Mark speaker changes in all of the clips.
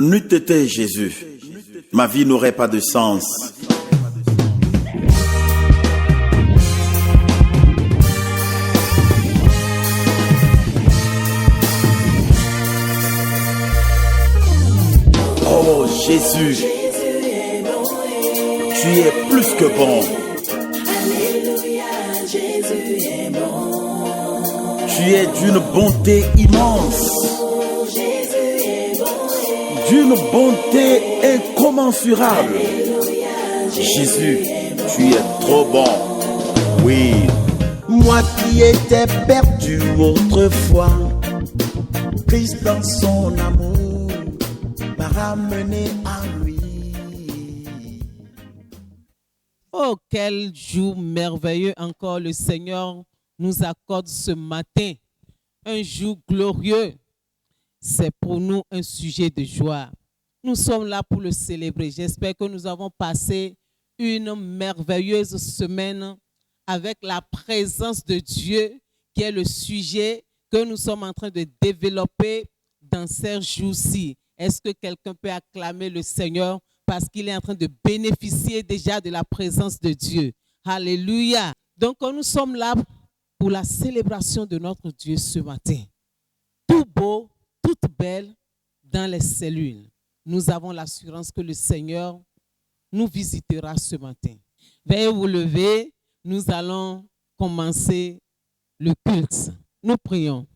Speaker 1: N'eût été Jésus, ma vie n'aurait pas de sens. Oh Jésus, tu es plus que bon.
Speaker 2: Alléluia, Jésus est bon.
Speaker 1: Tu es d'une bonté immense,
Speaker 2: Oh, Jésus est bon.
Speaker 1: d'une bonté incommensurable.
Speaker 2: Alléluia,
Speaker 1: Jésus, tu es trop bon. Oui.
Speaker 3: Moi qui étais perdu autrefois, Christ dans son amour m'a ramené à lui.
Speaker 4: Oh, quel jour merveilleux encore le Seigneur nous accorde ce matin. Un jour glorieux. C'est pour nous un sujet de joie. Nous sommes là pour le célébrer. J'espère que nous avons passé une merveilleuse semaine avec la présence de Dieu, qui est le sujet que nous sommes en train de développer dans ces jours-ci. Est-ce que quelqu'un peut acclamer le Seigneur parce qu'il est en train de bénéficier déjà de la présence de Dieu? Alléluia. Donc, nous sommes là pour la célébration de notre Dieu ce matin. Tout beau, toute belle dans les cellules. Nous avons l'assurance que le Seigneur nous visitera ce matin. Veuillez vous lever, nous allons commencer le culte. Nous prions.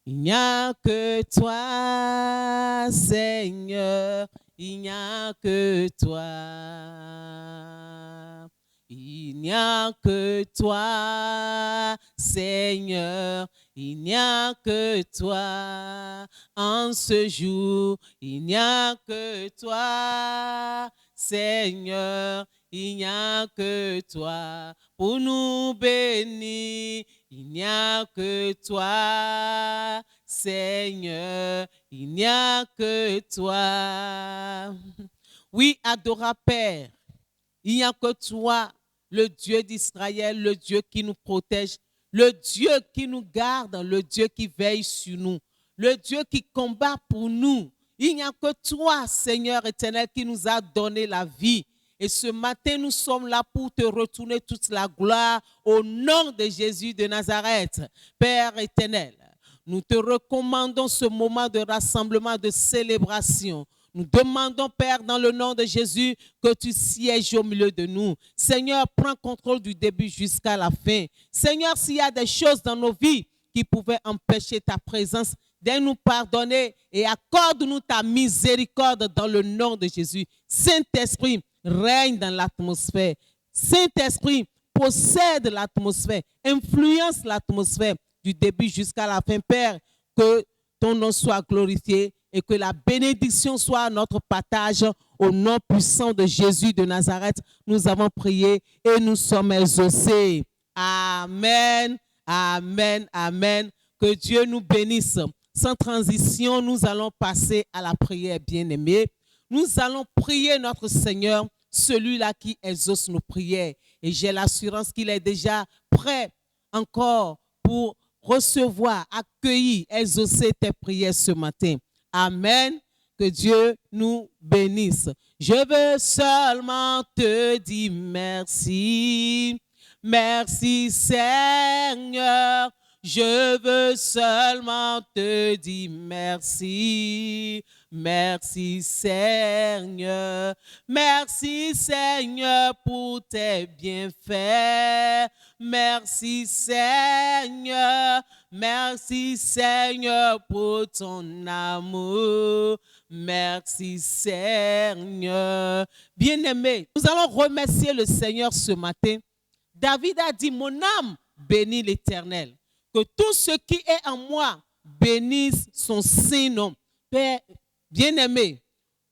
Speaker 4: Il n'y a que toi, Seigneur, il n'y a que toi. Il n'y a que toi, Seigneur, il n'y a que toi. En ce jour, il n'y a que toi, Seigneur, il n'y a que toi. Pour nous bénir, il n'y a que toi, Seigneur, il n'y a que toi. Oui, adorable Père, il n'y a que toi, le Dieu d'Israël, le Dieu qui nous protège, le Dieu qui nous garde, le Dieu qui veille sur nous, le Dieu qui combat pour nous. Il n'y a que toi, Seigneur éternel, qui nous a donné la vie. Et ce matin, nous sommes là pour te retourner toute la gloire au nom de Jésus de Nazareth. Père éternel, nous te recommandons ce moment de rassemblement, de célébration. Nous demandons, Père, dans le nom de Jésus, que tu sièges au milieu de nous. Seigneur, prends contrôle du début jusqu'à la fin. Seigneur, s'il y a des choses dans nos vies qui pouvaient empêcher ta présence, viens nous pardonner et accorde-nous ta miséricorde dans le nom de Jésus. Saint-Esprit, règne dans l'atmosphère. Saint-Esprit, possède l'atmosphère, influence l'atmosphère du début jusqu'à la fin. Père, que ton nom soit glorifié et que la bénédiction soit notre partage au nom puissant de Jésus de Nazareth. Nous avons prié et nous sommes exaucés. Amen, amen, amen. Que Dieu nous bénisse. Sans transition, nous allons passer à la prière, bien-aimée. Nous allons prier notre Seigneur, celui-là qui exauce nos prières. Et j'ai l'assurance qu'il est déjà prêt encore pour recevoir, accueillir, exaucer tes prières ce matin. Amen. Que Dieu nous bénisse. Je veux seulement te dire merci. Merci Seigneur. Je veux seulement te dire merci. Merci Seigneur. Merci Seigneur pour tes bienfaits. Merci Seigneur. Merci Seigneur pour ton amour. Merci Seigneur. Bien-aimé, nous allons remercier le Seigneur ce matin. David a dit, mon âme bénit l'Éternel. Que tout ce qui est en moi bénisse son Saint-Nom. Père bien-aimé,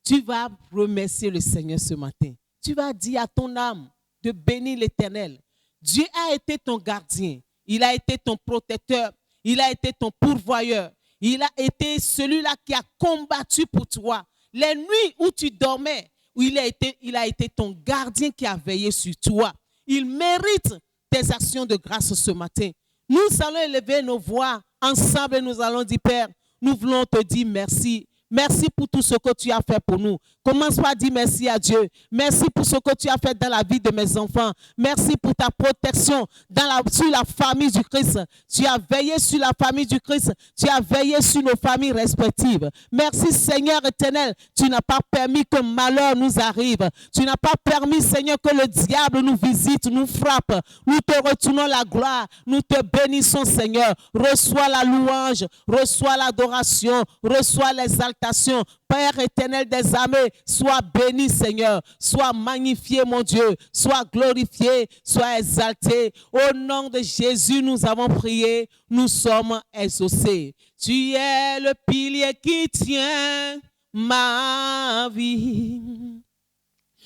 Speaker 4: tu vas remercier le Seigneur ce matin. Tu vas dire à ton âme de bénir l'Éternel. Dieu a été ton gardien. Il a été ton protecteur. Il a été ton pourvoyeur. Il a été celui-là qui a combattu pour toi. Les nuits où tu dormais, où il a été ton gardien qui a veillé sur toi. Il mérite tes actions de grâce ce matin. Nous allons élever nos voix ensemble et nous allons dire, Père, nous voulons te dire merci Merci pour tout ce que tu as fait pour nous. Commence par dire merci à Dieu. Merci pour ce que tu as fait dans la vie de mes enfants. Merci pour ta protection sur la famille du Christ. Tu as veillé sur la famille du Christ. Tu as veillé sur nos familles respectives. Merci Seigneur éternel. Tu n'as pas permis que malheur nous arrive. Tu n'as pas permis Seigneur que le diable nous visite, nous frappe. Nous te retournons la gloire. Nous te bénissons Seigneur. Reçois la louange. Reçois l'adoration. Reçois l'exaltation. Père éternel des armées, sois béni Seigneur, sois magnifié mon Dieu, sois glorifié, sois exalté. Au nom de Jésus, nous avons prié, nous sommes exaucés. Tu es le pilier qui tient ma vie.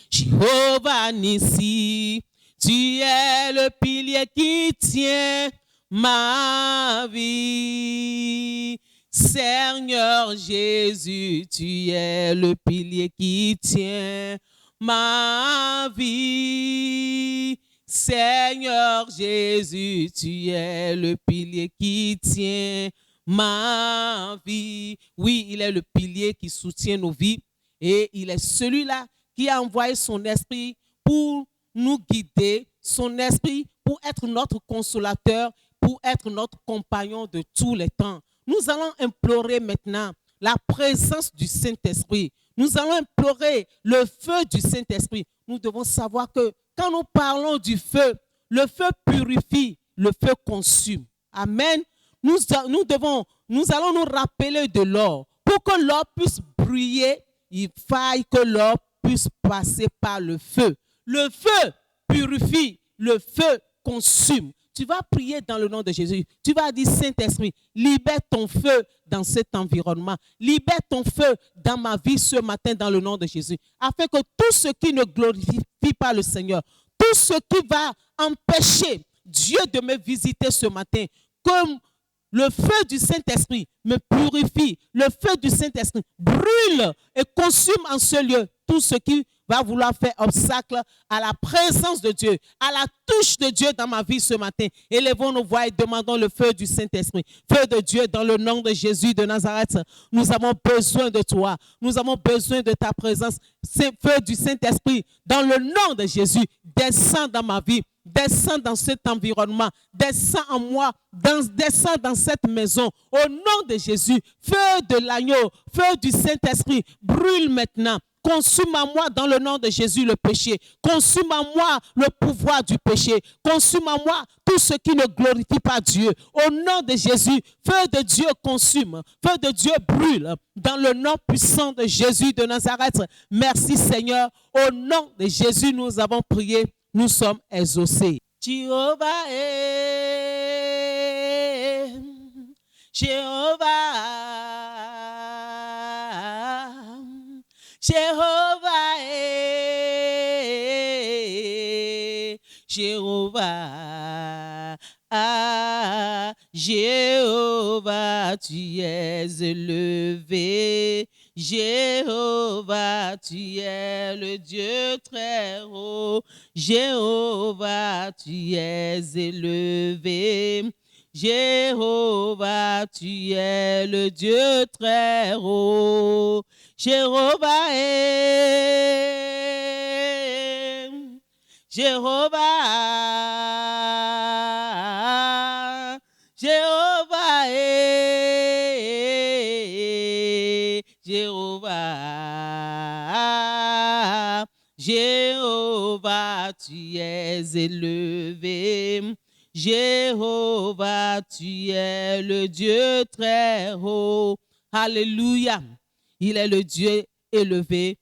Speaker 4: Jéhovah Nissi, tu es le pilier qui tient ma vie. Seigneur Jésus, tu es le pilier qui tient ma vie. Seigneur Jésus, tu es le pilier qui tient ma vie. Oui, il est le pilier qui soutient nos vies et il est celui-là qui a envoyé son esprit pour nous guider, son esprit pour être notre consolateur, pour être notre compagnon de tous les temps. Nous allons implorer maintenant la présence du Saint-Esprit. Nous allons implorer le feu du Saint-Esprit. Nous devons savoir que quand nous parlons du feu, le feu purifie, le feu consume. Amen. Nous allons nous rappeler de l'or. Pour que l'or puisse briller, il faille que l'or puisse passer par le feu. Le feu purifie, le feu consume. Tu vas prier dans le nom de Jésus. Tu vas dire, Saint-Esprit, libère ton feu dans cet environnement. Libère ton feu dans ma vie ce matin dans le nom de Jésus. Afin que tout ce qui ne glorifie pas le Seigneur, tout ce qui va empêcher Dieu de me visiter ce matin, comme le feu du Saint-Esprit me purifie, le feu du Saint-Esprit brûle et consume en ce lieu tout ce qui va vouloir faire obstacle à la présence de Dieu, à la touche de Dieu dans ma vie ce matin. Élevons nos voix et demandons le feu du Saint-Esprit. Feu de Dieu dans le nom de Jésus de Nazareth. Nous avons besoin de toi. Nous avons besoin de ta présence. Feu du Saint-Esprit dans le nom de Jésus. Descends dans ma vie. Descends dans cet environnement. Descends en moi. Descends dans cette maison. Au nom de Jésus. Feu de l'agneau. Feu du Saint-Esprit. Brûle maintenant. Consume en moi dans le nom de Jésus le péché. Consume en moi le pouvoir du péché. Consume en moi tout ce qui ne glorifie pas Dieu. Au nom de Jésus, feu de Dieu consume. Feu de Dieu brûle. Dans le nom puissant de Jésus de Nazareth. Merci Seigneur. Au nom de Jésus, nous avons prié. Nous sommes exaucés. Jéhovah est. Jéhovah. Jéhovah est, Jéhovah, Jéhovah, tu es élevé, Jéhovah, tu es le Dieu très haut, Jéhovah, tu es élevé. Jéhovah, tu es le Dieu très haut. Jéhovah est. Jéhovah. Jéhovah est. Jéhovah. Jéhovah, tu es élevé. Jéhovah, tu es le Dieu très haut. Alléluia. Il est le Dieu élevé.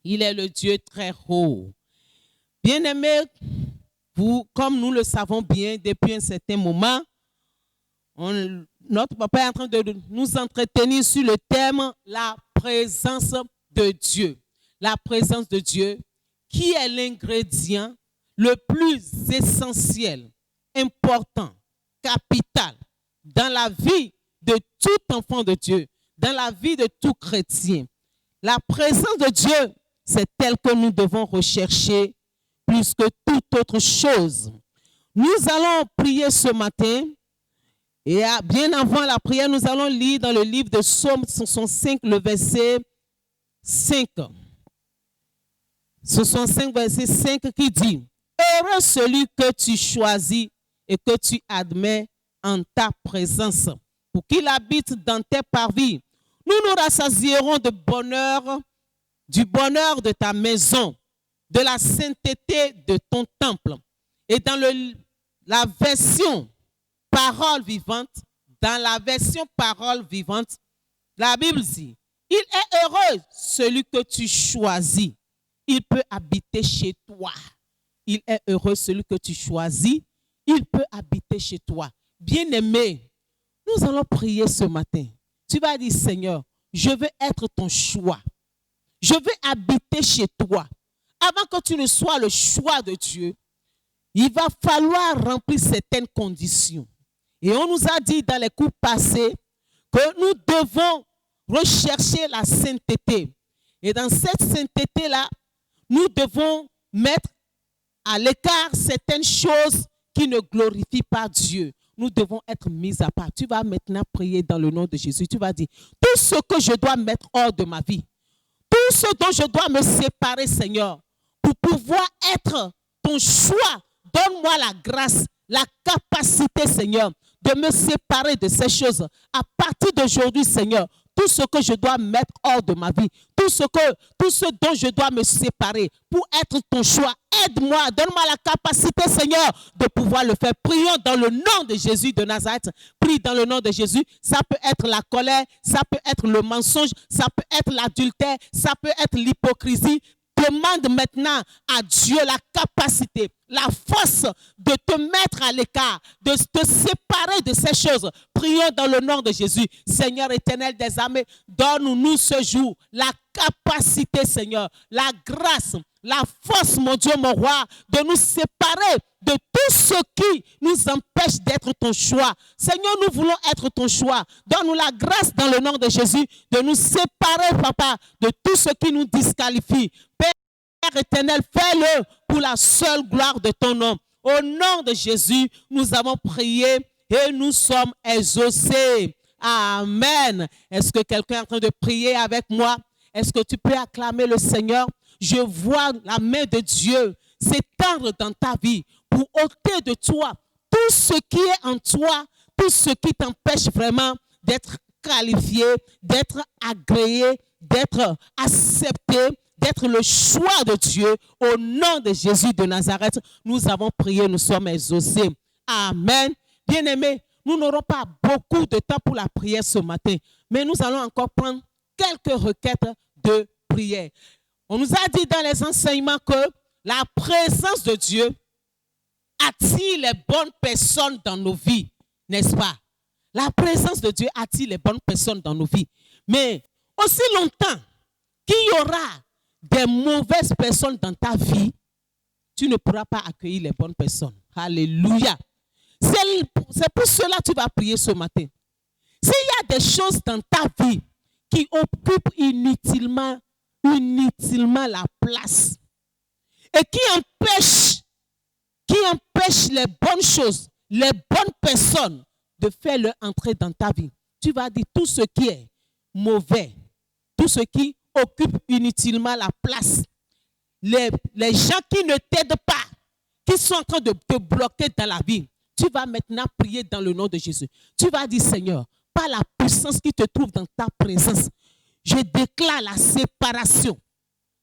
Speaker 4: Il est le Dieu très haut. Bien-aimés, comme nous le savons bien depuis un certain moment, notre papa est en train de nous entretenir sur le thème la présence de Dieu. La présence de Dieu, qui est l'ingrédient le plus essentiel, important, capital dans la vie de tout enfant de Dieu, dans la vie de tout chrétien. La présence de Dieu, c'est elle que nous devons rechercher plus que toute autre chose. Nous allons prier ce matin Et bien avant la prière, nous allons lire dans le livre de Psaume 65, le verset 5. 65, verset 5 qui dit « Heureux celui que tu choisis et que tu admets en ta présence, pour qu'il habite dans tes parvis. Nous nous rassasierons de bonheur, du bonheur de ta maison, de la sainteté de ton temple. » Et dans la version parole vivante, la Bible dit « Il est heureux celui que tu choisis. Il peut habiter chez toi. » Il est heureux celui que tu choisis. Il peut habiter chez toi. Bien-aimé, nous allons prier ce matin. Tu vas dire, Seigneur, je veux être ton choix. Je veux habiter chez toi. Avant que tu ne sois le choix de Dieu, il va falloir remplir certaines conditions. Et on nous a dit dans les cours passés que nous devons rechercher la sainteté. Et dans cette sainteté-là, nous devons mettre à l'écart certaines choses qui ne glorifient pas Dieu. Nous devons être mis à part. Tu vas maintenant prier dans le nom de Jésus. Tu vas dire, tout ce que je dois mettre hors de ma vie, tout ce dont je dois me séparer, Seigneur, pour pouvoir être ton choix, donne-moi la grâce, la capacité, Seigneur, de me séparer de ces choses. À partir d'aujourd'hui, Seigneur, tout ce que je dois mettre hors de ma vie, tout ce dont je dois me séparer pour être ton choix, aide-moi, donne-moi la capacité, Seigneur, de pouvoir le faire. Prions dans le nom de Jésus de Nazareth. Prie dans le nom de Jésus. Ça peut être la colère, ça peut être le mensonge, ça peut être l'adultère, ça peut être l'hypocrisie. Demande maintenant à Dieu la capacité, la force de te mettre à l'écart, de te séparer de ces choses. Prions dans le nom de Jésus. Seigneur éternel des armées, donne-nous ce jour la capacité, Seigneur, la grâce, la force, mon Dieu, mon roi, de nous séparer de tout ce qui nous empêche d'être ton choix. Seigneur, nous voulons être ton choix. Donne-nous la grâce dans le nom de Jésus de nous séparer, Papa, de tout ce qui nous disqualifie. Père éternel, fais-le pour la seule gloire de ton nom. Au nom de Jésus, nous avons prié et nous sommes exaucés. Amen. Est-ce que quelqu'un est en train de prier avec moi? Est-ce que tu peux acclamer le Seigneur? Je vois la main de Dieu s'étendre dans ta vie pour ôter de toi tout ce qui est en toi, tout ce qui t'empêche vraiment d'être qualifié, d'être agréé, d'être accepté, d'être le choix de Dieu. Au nom de Jésus de Nazareth, nous avons prié, nous sommes exaucés. Amen. Bien-aimés, nous n'aurons pas beaucoup de temps pour la prière ce matin, mais nous allons encore prendre quelques requêtes de prière. On nous a dit dans les enseignements que la présence de Dieu attire les bonnes personnes dans nos vies, n'est-ce pas? La présence de Dieu attire les bonnes personnes dans nos vies. Mais aussi longtemps qu'il y aura des mauvaises personnes dans ta vie, tu ne pourras pas accueillir les bonnes personnes. Alléluia. C'est pour cela que tu vas prier ce matin. S'il y a des choses dans ta vie qui occupent inutilement la place et qui empêchent les bonnes choses, les bonnes personnes de faire leur entrée dans ta vie, tu vas dire tout ce qui est mauvais, tout ce qui occupe inutilement la place, les gens qui ne t'aident pas, qui sont en train de te bloquer dans la vie, tu vas maintenant prier dans le nom de Jésus. Tu vas dire, Seigneur, par la puissance qui te trouve dans ta présence, je déclare la séparation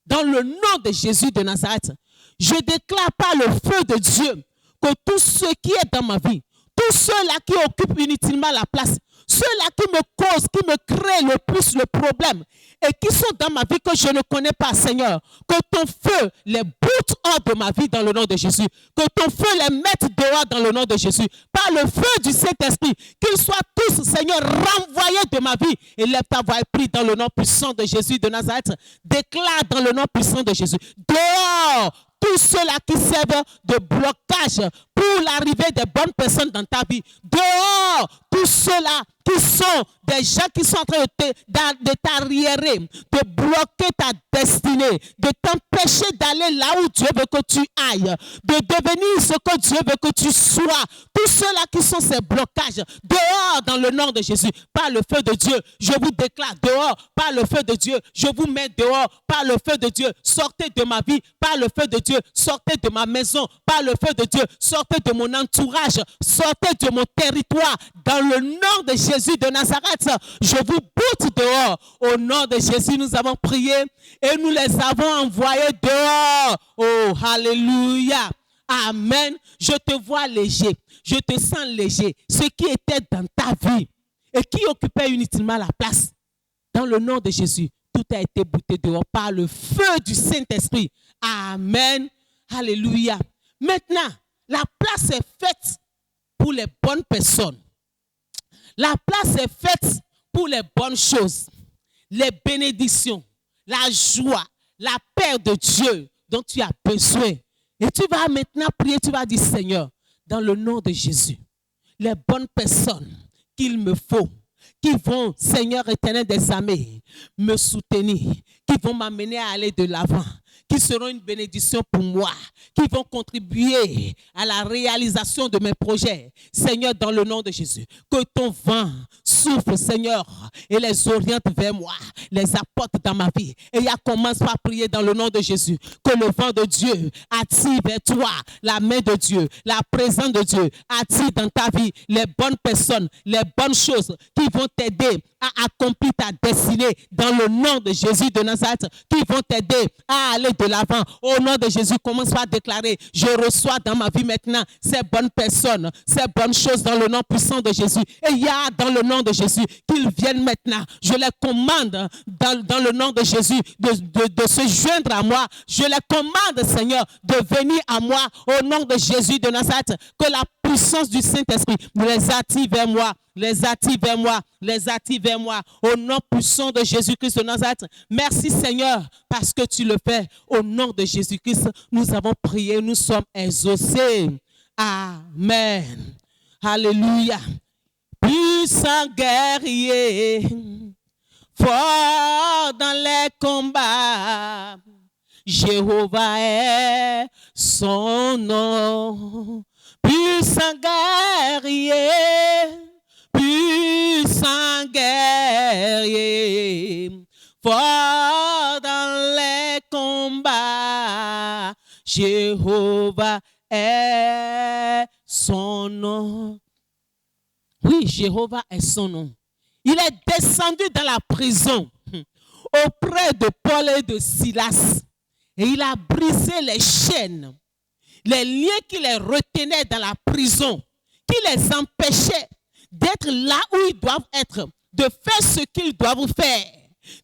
Speaker 4: dans le nom de Jésus de Nazareth. Je déclare par le feu de Dieu que tout ce qui est dans ma vie, tous ceux-là qui occupent inutilement la place, ceux-là qui me causent, qui me créent le plus le problème et qui sont dans ma vie que je ne connais pas, Seigneur, que ton feu les boute hors de ma vie dans le nom de Jésus, que ton feu les mette dehors dans le nom de Jésus, par le feu du Saint-Esprit, qu'ils soient tous, Seigneur, renvoyés de ma vie. Et lève ta voix et prie dans le nom puissant de Jésus de Nazareth. Déclare dans le nom puissant de Jésus. Dehors tous ceux-là qui servent de blocage pour l'arrivée des bonnes personnes dans ta vie. Dehors tous ceux-là qui sont des gens qui sont en train de t'arriérer, de bloquer ta destinée, de t'empêcher d'aller là où Dieu veut que tu ailles, de devenir ce que Dieu veut que tu sois. Tous ceux-là qui sont ces blocages, dehors dans le nom de Jésus, par le feu de Dieu, je vous déclare dehors, par le feu de Dieu, je vous mets dehors, par le feu de Dieu, sortez de ma vie, par le feu de Dieu, sortez de ma maison, par le feu de Dieu, sortez de mon entourage, sortez de mon territoire, dans le nom de Jésus de Nazareth, je vous boute dehors. Au nom de Jésus, nous avons prié et nous les avons envoyés dehors. Oh, alléluia. Amen. Je te vois léger, je te sens léger. Ce qui était dans ta vie et qui occupait inutilement la place, dans le nom de Jésus, tout a été bouté dehors par le feu du Saint-Esprit. Amen. Alléluia. Maintenant, la place est faite pour les bonnes personnes. La place est faite pour les bonnes choses, les bénédictions, la joie, la paix de Dieu dont tu as besoin. Et tu vas maintenant prier, tu vas dire, Seigneur, dans le nom de Jésus, les bonnes personnes qu'il me faut, qui vont, Seigneur éternel des armées, me soutenir, qui vont m'amener à aller de l'avant, qui seront une bénédiction pour moi, qui vont contribuer à la réalisation de mes projets. Seigneur, dans le nom de Jésus, que ton vent souffle, Seigneur, et les oriente vers moi, les apporte dans ma vie. Et il commence par prier dans le nom de Jésus, que le vent de Dieu attire vers toi la main de Dieu, la présence de Dieu, attire dans ta vie les bonnes personnes, les bonnes choses qui vont t'aider à accomplir ta destinée dans le nom de Jésus de Nazareth, qui vont t'aider à aller de l'avant. Au nom de Jésus, commence par déclarer, je reçois dans ma vie maintenant ces bonnes personnes, ces bonnes choses dans le nom puissant de Jésus. Et il y a dans le nom de Jésus qu'ils viennent maintenant. Je les commande dans le nom de Jésus de se joindre à moi. Je les commande, Seigneur, de venir à moi au nom de Jésus de Nazareth. Que la puissance du Saint-Esprit les attire vers moi. Les attire vers moi, les attire vers moi, au nom puissant de Jésus-Christ de Nazareth. Merci Seigneur, parce que tu le fais. Au nom de Jésus-Christ, nous avons prié, nous sommes exaucés. Amen. Alléluia. Puissant guerrier, fort dans les combats, Jéhovah est son nom. Puissant guerrier, puissant guerrier, fort dans les combats, Jéhovah est son nom. Oui, Jéhovah est son nom. Il est descendu dans la prison auprès de Paul et de Silas et il a brisé les chaînes, les liens qui les retenaient dans la prison, qui les empêchaient d'être là où ils doivent être, de faire ce qu'ils doivent faire,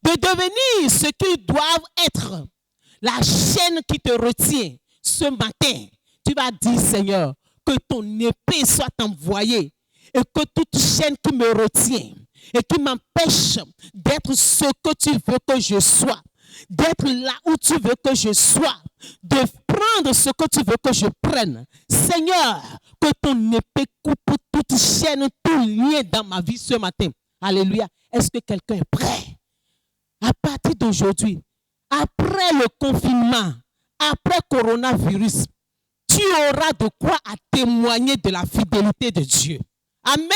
Speaker 4: de devenir ce qu'ils doivent être. La chaîne qui te retient ce matin, tu vas dire, Seigneur, que ton épée soit envoyée et que toute chaîne qui me retient et qui m'empêche d'être ce que tu veux que je sois, d'être là où tu veux que je sois, de prendre ce que tu veux que je prenne. Seigneur, que ton épée coupe toute chaîne, tout lien dans ma vie ce matin. Alléluia. Est-ce que quelqu'un est prêt? À partir d'aujourd'hui, après le confinement, après coronavirus, tu auras de quoi à témoigner de la fidélité de Dieu. Amen.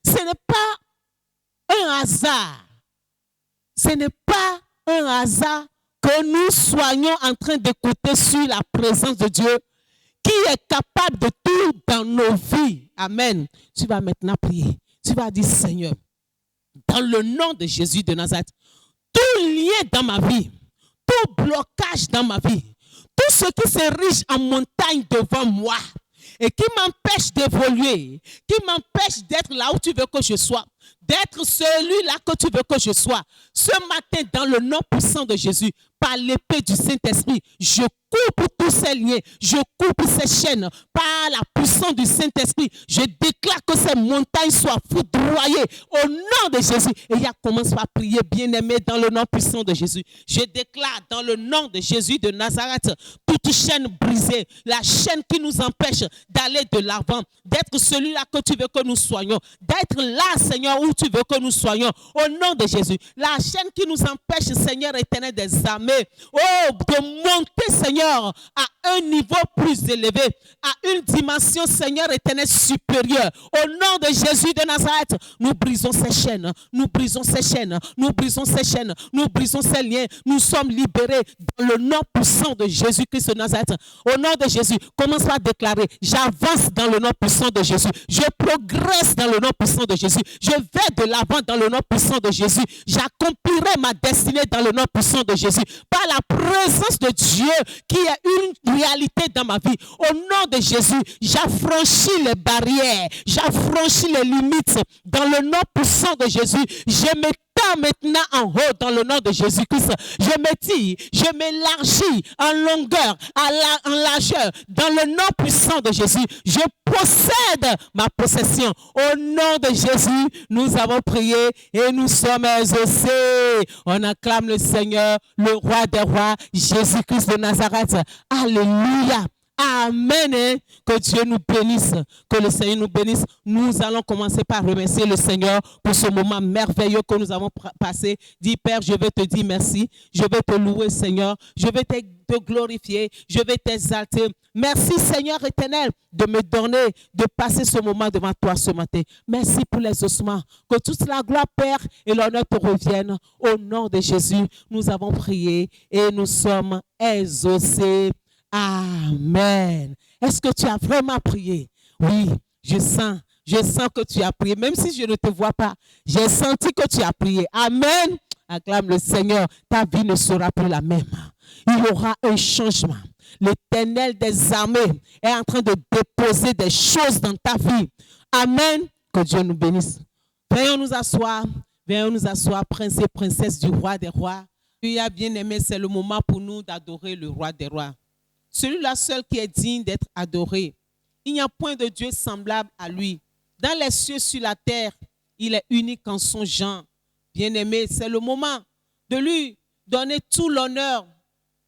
Speaker 4: Ce n'est pas un hasard. Ce n'est pas un hasard que nous soyons en train d'écouter sur la présence de Dieu qui est capable de tout dans nos vies. Amen. Tu vas maintenant prier. Tu vas dire, Seigneur, dans le nom de Jésus de Nazareth, tout lien dans ma vie, tout blocage dans ma vie, tout ce qui s'érige en montagne devant moi et qui m'empêche d'évoluer, qui m'empêche d'être là où tu veux que je sois, d'être celui-là que tu veux que je sois. Ce matin, dans le nom puissant de Jésus, par l'épée du Saint-Esprit, je coupe tous ces liens, je coupe ces chaînes par la puissance du Saint-Esprit. Je déclare que ces montagnes soient foudroyées au nom de Jésus. Et il y a commencé à prier, bien-aimé, dans le nom puissant de Jésus. Je déclare dans le nom de Jésus de Nazareth, toute chaîne brisée, la chaîne qui nous empêche d'aller de l'avant, d'être celui-là que tu veux que nous soyons, d'être là, Seigneur, où tu veux que nous soyons, au nom de Jésus. La chaîne qui nous empêche, Seigneur éternel des armées, de monter, Seigneur, à un niveau plus élevé, à une dimension, Seigneur éternel, supérieure. Au nom de Jésus de Nazareth, nous brisons ces chaînes, nous brisons ces chaînes, nous brisons ces chaînes, nous brisons ces liens. Nous sommes libérés dans le nom puissant de Jésus-Christ de Nazareth. Au nom de Jésus, commence à déclarer, j'avance dans le nom puissant de Jésus. Je progresse dans le nom puissant de Jésus. Je vais de l'avant dans le nom puissant de Jésus. J'accomplirai ma destinée dans le nom puissant de Jésus. Par la présence de Dieu qui est une réalité dans ma vie. Au nom de Jésus, j'affranchis les barrières, j'affranchis les limites dans le nom puissant de Jésus. Je m'étends maintenant en haut dans le nom de Jésus-Christ. Je m'étire, je m'élargis en longueur, en largeur dans le nom puissant de Jésus. Je possède ma possession. Au nom de Jésus, nous avons prié et nous sommes exaucés. On acclame le Seigneur, le roi des rois, Jésus-Christ de Nazareth. Alléluia. Amen. Que Dieu nous bénisse. Que le Seigneur nous bénisse. Nous allons commencer par remercier le Seigneur pour ce moment merveilleux que nous avons passé. Dis, Père, je vais te dire merci. Je vais te louer, Seigneur. Je vais te glorifier. Je vais t'exalter. Merci, Seigneur éternel, de me donner, de passer ce moment devant toi ce matin. Merci pour les ossements. Que toute la gloire, Père, et l'honneur te reviennent. Au nom de Jésus, nous avons prié et nous sommes exaucés. Amen. Est-ce que tu as vraiment prié? Oui, je sens que tu as prié. Même si je ne te vois pas, j'ai senti que tu as prié. Amen. Acclame le Seigneur. Ta vie ne sera plus la même. Il y aura un changement. L'Éternel des armées est en train de déposer des choses dans ta vie. Amen. Que Dieu nous bénisse. Venons nous asseoir. Venons nous asseoir, princes et princesses du roi des rois. Il y a bien aimé, c'est le moment pour nous d'adorer le roi des rois. Celui-là seul qui est digne d'être adoré. Il n'y a point de Dieu semblable à lui. Dans les cieux, sur la terre, il est unique en son genre. Bien-aimé, c'est le moment de lui donner tout l'honneur.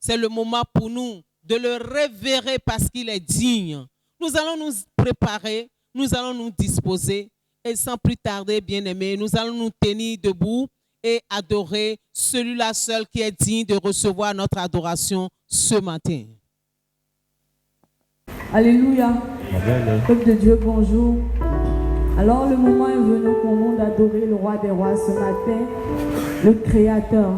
Speaker 4: C'est le moment pour nous de le révérer parce qu'il est digne. Nous allons nous préparer, nous allons nous disposer et sans plus tarder, bien-aimé, nous allons nous tenir debout et adorer celui-là seul qui est digne de recevoir notre adoration ce matin.
Speaker 5: Alléluia. Peuple de Dieu, bonjour. Alors le moment est venu pour nous d'adorer le roi des rois ce matin, le Créateur.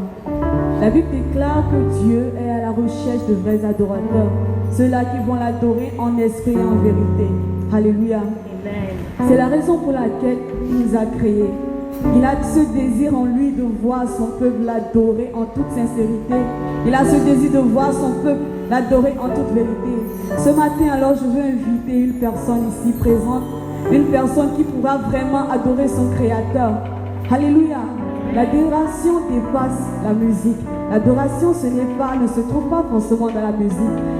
Speaker 5: La Bible déclare que Dieu est à la recherche de vrais adorateurs, ceux-là qui vont l'adorer en esprit et en vérité. Alléluia. C'est la raison pour laquelle il nous a créés. Il a ce désir en lui de voir son peuple l'adorer en toute sincérité. Il a ce désir de voir son peuple l'adorer en toute vérité. Ce matin, alors, je veux inviter une personne ici présente, une personne qui pourra vraiment adorer son Créateur. Alléluia. L'adoration dépasse la musique. L'adoration ne se trouve pas forcément dans la musique.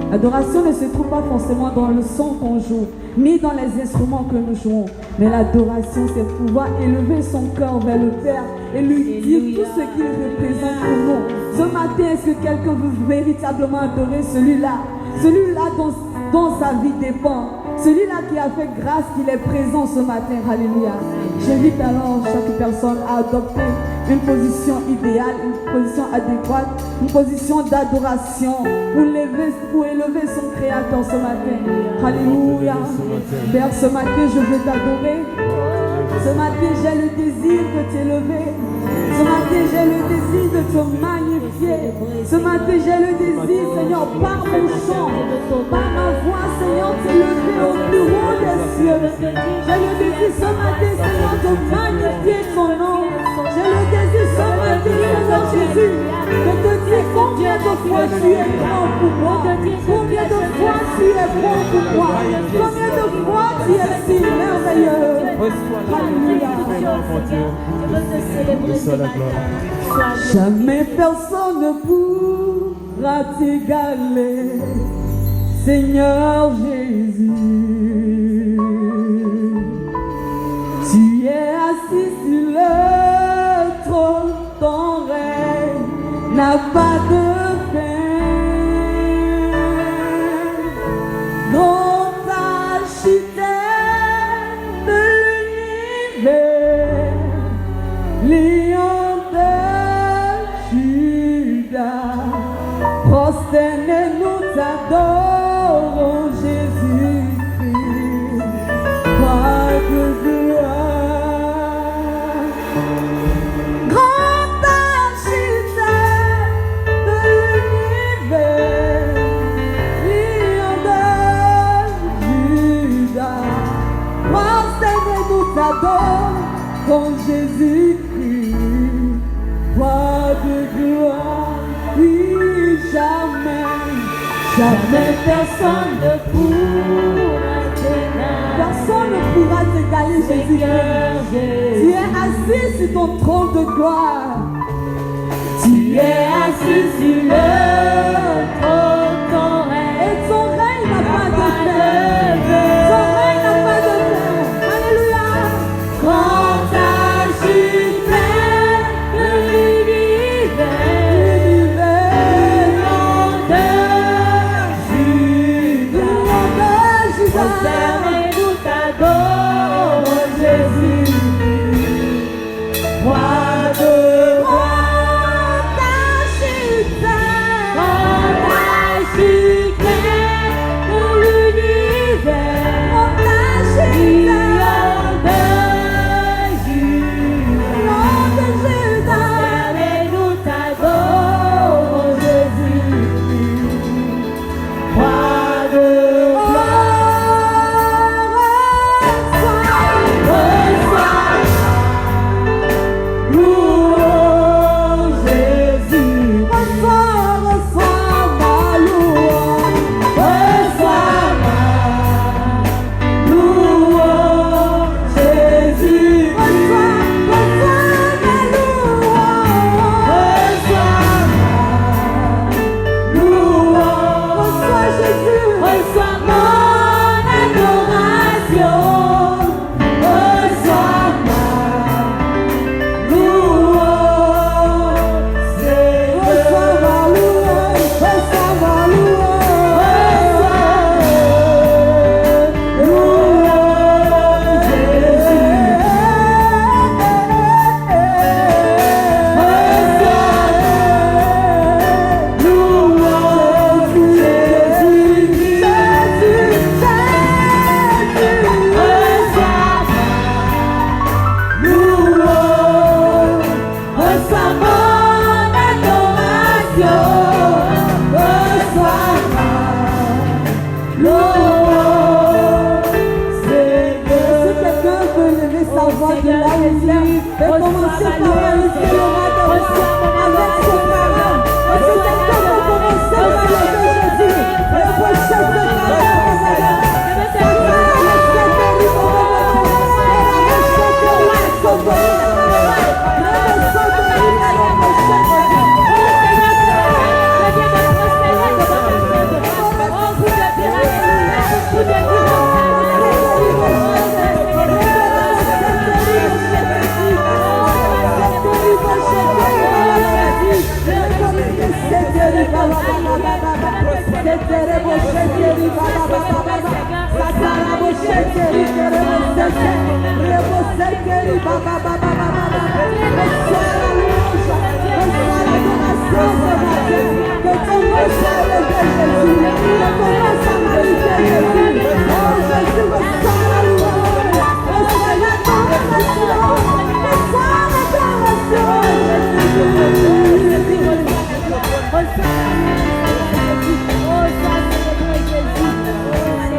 Speaker 5: L'adoration ne se trouve pas forcément dans le son qu'on joue, ni dans les instruments que nous jouons. Mais l'adoration, c'est pouvoir élever son cœur vers le Père et lui dire tout ce qu'il représente pour nous. Ce matin, est-ce que quelqu'un veut véritablement adorer celui-là dont sa vie dépend, celui-là qui a fait grâce, qu'il est présent ce matin? Alléluia. J'invite alors chaque personne à adopter une position idéale, une position adéquate, une position d'adoration pour élever son Créateur ce matin. Alléluia. Père, ce matin, je veux t'adorer. Ce matin, j'ai le désir de t'élever. Ce matin, j'ai le désir de te magnifier. Ce matin, j'ai le désir, Seigneur, par mon chant, par ma voix, Seigneur, t'élever au plus haut des cieux. J'ai le désir ce matin, Seigneur, de magnifier ton nom. J'ai le désir ce matin, Seigneur Jésus, de te dire combien de fois tu es grand pour moi? Combien de fois tu es bon pour moi? Combien de fois tu es si merveilleux? Alléluia. Jamais personne ne pourra t'égaler, Seigneur Jésus. Tu es assis sur le trône, ton règne n'a pas de fin. Grand architecte de l'univers, lion de Judas, prosterné nous t'adorons, Jésus-Christ, roi de gloire. Grand architecte de l'univers, lion de Judas, prosterné nous t'adorons, Jésus-Christ, roi de gloire. Oui, jamais personne ne pourra t'égaler, Jésus-Christ. Tu es assis sur ton trône de gloire. Tu es assis sur le trône, ton règne. Et ton règne n'a pas de fin. Ton règne n'a pas de fin. Alléluia. Grand architecte de l'univers, nous t'adorons, Jésus, roi de grand architecte de l'univers, lion de Judas, nous t'adorons, Jésus, roi de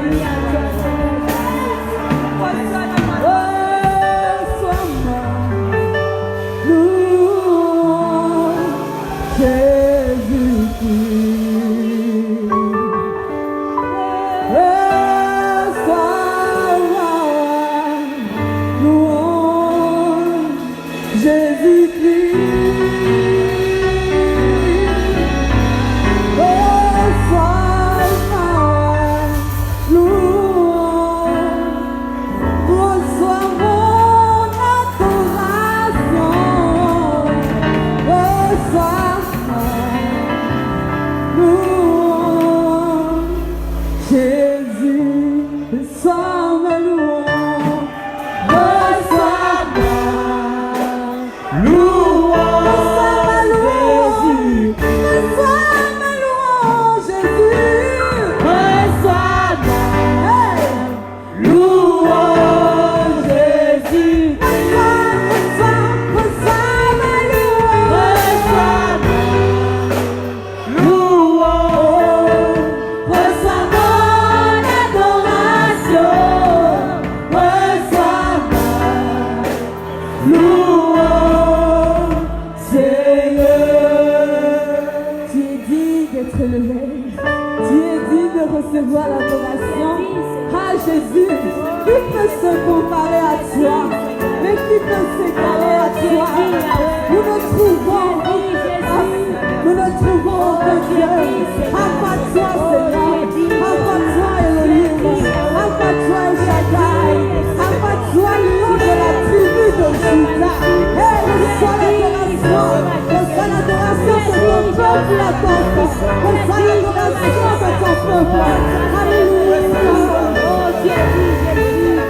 Speaker 5: Alléluia. Tu es digne d'être élevé. Tu es digne de recevoir l'adoration. Ah Jésus, qui peut se comparer à toi? Mais qui peut s'égaler à toi? Nous ne trouvons aucun Dieu. À part toi, Seigneur. À part toi, Elohim. À part toi, El Shaddai. À part toi, lion de la tribu de Juda. Et reçois l'adoration. Reçois l'adoration de ton peuple à ton corps. Reçois l'adoration de ton peuple. Alléluia. Oh Dieu, tu es digne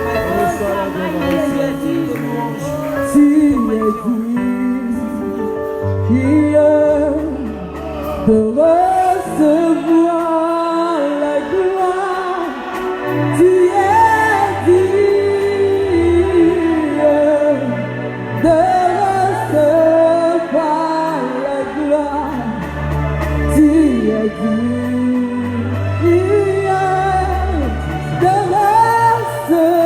Speaker 5: de recevoir la gloire. Tu es digne de recevoir la gloire. Tu es digne de recevoir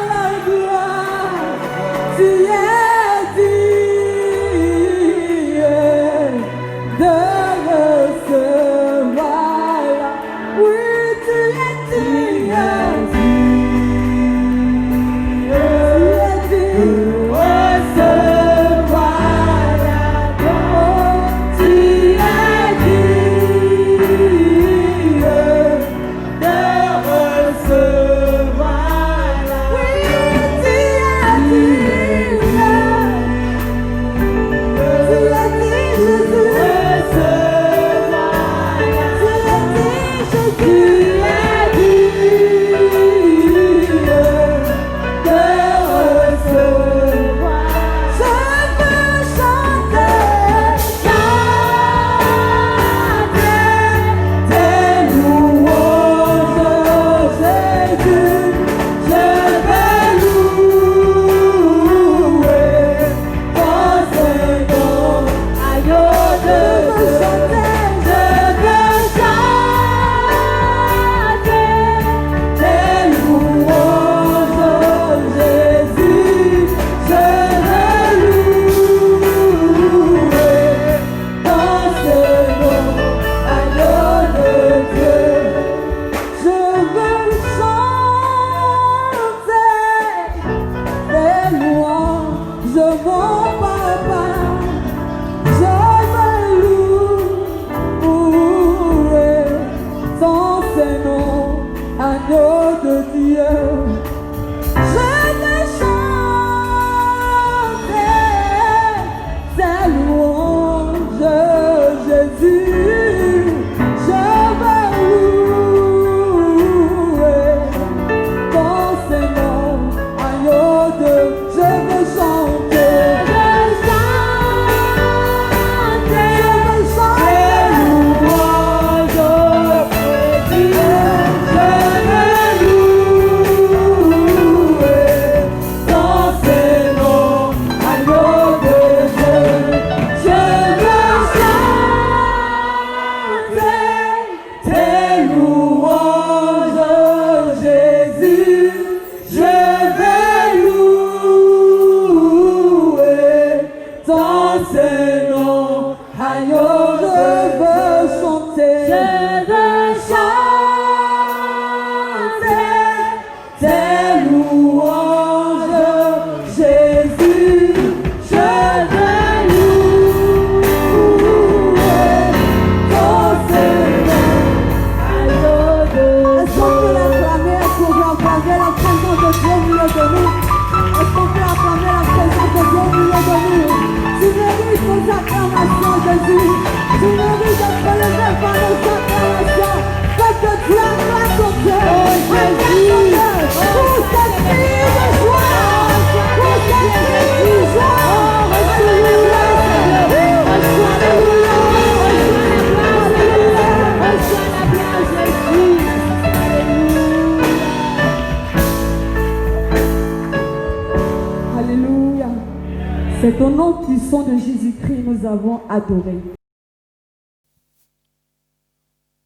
Speaker 5: la gloire. Tu es digne de recevoir la... Oui, tu es digne. Tu es digne de recevoir la gloire. Tu es digne de recevoir la... Oui, tu es digne. Tu es digne, Jésus. C'est au nom puissant de Jésus-Christ nous avons adoré.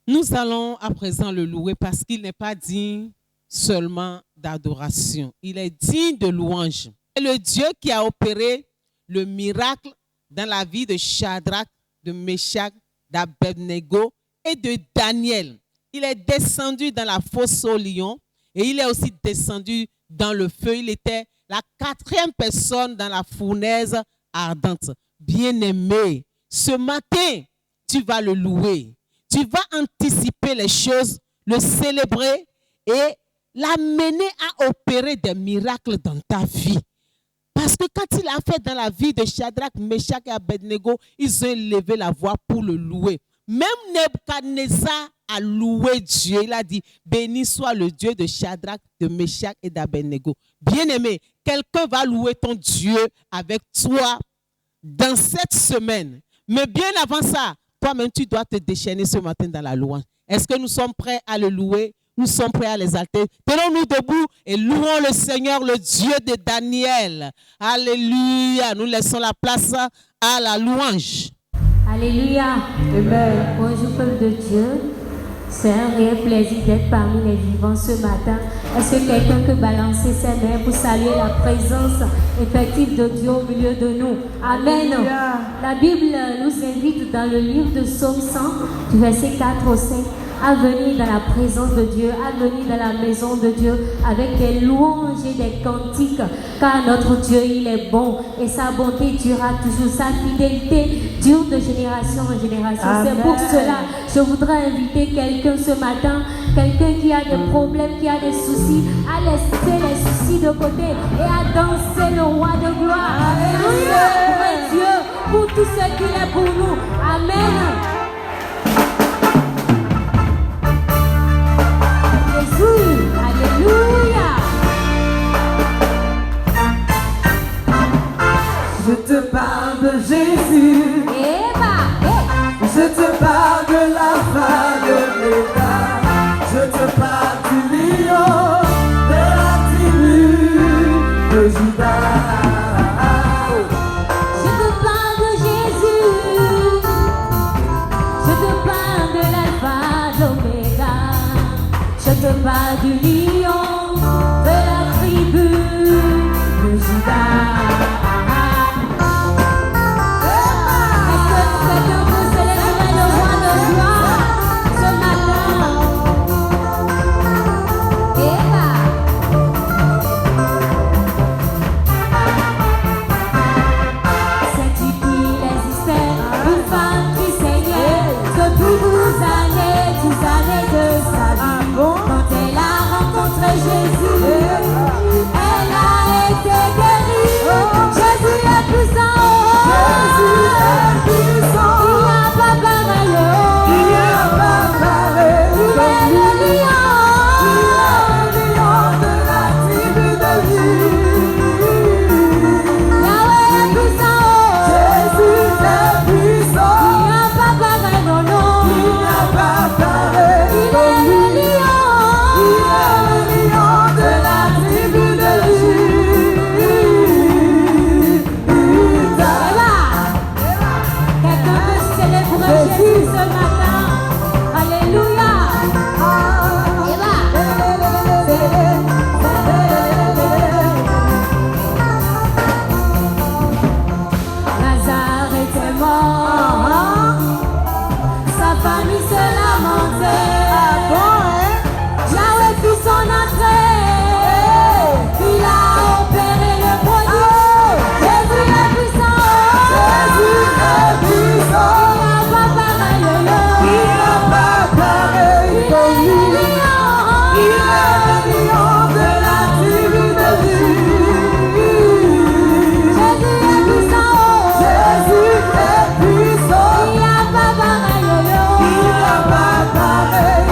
Speaker 4: Nous allons à présent le louer parce qu'il n'est pas digne seulement d'adoration. Il est digne de louange. Et le Dieu qui a opéré le miracle dans la vie de Shadrach, de Meshach, d'Abednego et de Daniel. Il est descendu dans la fosse au lion et il est aussi descendu dans le feu. Il était la 4e personne dans la fournaise ardente. Bien-aimé, ce matin, tu vas le louer. Tu vas anticiper les choses, le célébrer et l'amener à opérer des miracles dans ta vie. Parce que quand il a fait dans la vie de Shadrach, Meshach et Abednego, ils ont élevé la voix pour le louer. Même Nebuchadnezzar a loué Dieu. Il a dit, béni soit le Dieu de Shadrach, de Meshach et d'Abednego. Bien-aimé, quelqu'un va louer ton Dieu avec toi dans cette semaine. Mais bien avant ça, toi-même, tu dois te déchaîner ce matin dans la louange. Est-ce que nous sommes prêts à le louer? Nous sommes prêts à l'exalter. Tenons-nous debout et louons le Seigneur, le Dieu de Daniel. Alléluia. Nous laissons la place à la louange.
Speaker 6: Alléluia. Amen. Bonjour, peuple de Dieu. C'est un réel plaisir d'être parmi les vivants ce matin. Est-ce que quelqu'un peut balancer ses mains pour saluer la présence effective de Dieu au milieu de nous? Amen. La Bible nous invite dans le livre de Psaume 100, du verset 4 au 5, à venir dans la présence de Dieu, à venir dans la maison de Dieu avec des louanges et des cantiques, car notre Dieu, il est bon et sa bonté durera toujours, sa fidélité dure de génération en génération. C'est pour cela je voudrais inviter quelqu'un ce matin, quelqu'un qui a des problèmes, qui a des soucis, à laisser les soucis de côté et à danser le roi de gloire. Alléluia. Pour Dieu, pour tout ce qu'il est pour nous. Amen. Alléluia.
Speaker 7: Je te parle de Jésus. Je te parle de l'alpha, de l'État. Je te parle du lion de la tribu de Judas.
Speaker 6: Je te parle de Jésus. Je te parle de l'alpha, de l'oméga. Je te parle du lion de la tribu de Judas.
Speaker 7: Pareil.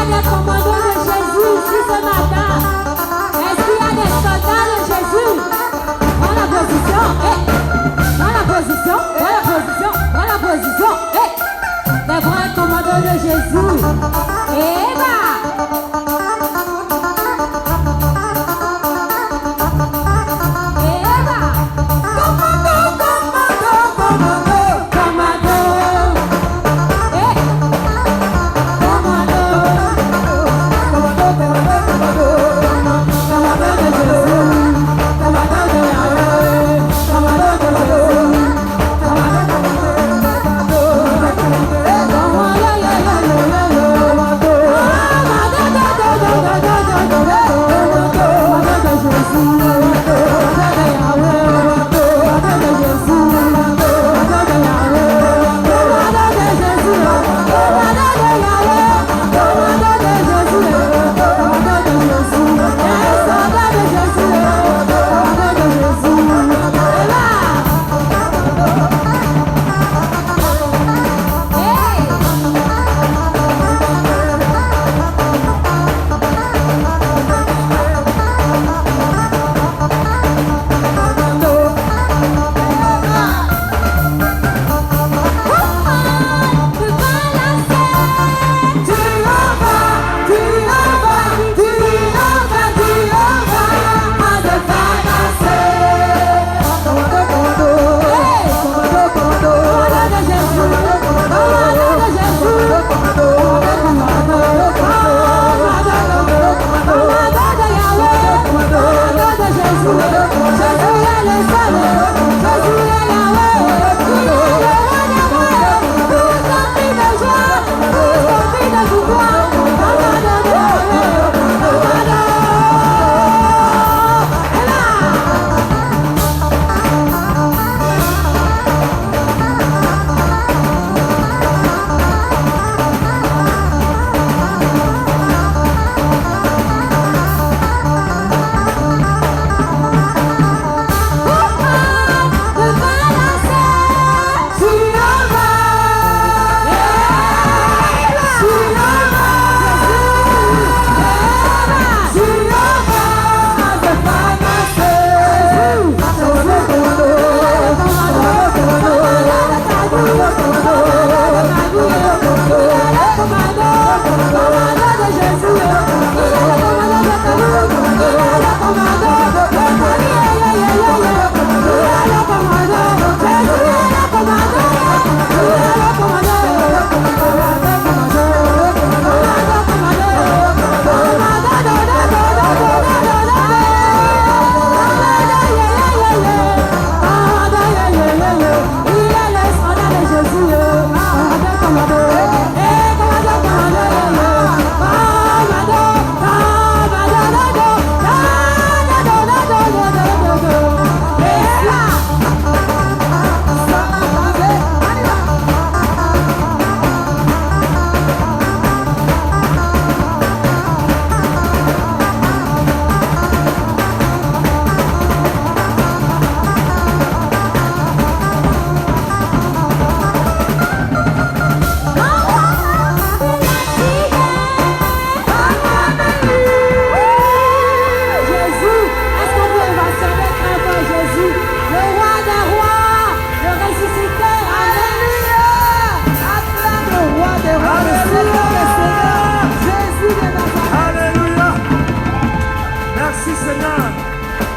Speaker 6: a des commandos de Jésus ici ce matin? Est-ce qu'il y a des soldats de Jésus? Prends la position, prends la position, prends la position, prends la position, des vrais commandos de Jésus.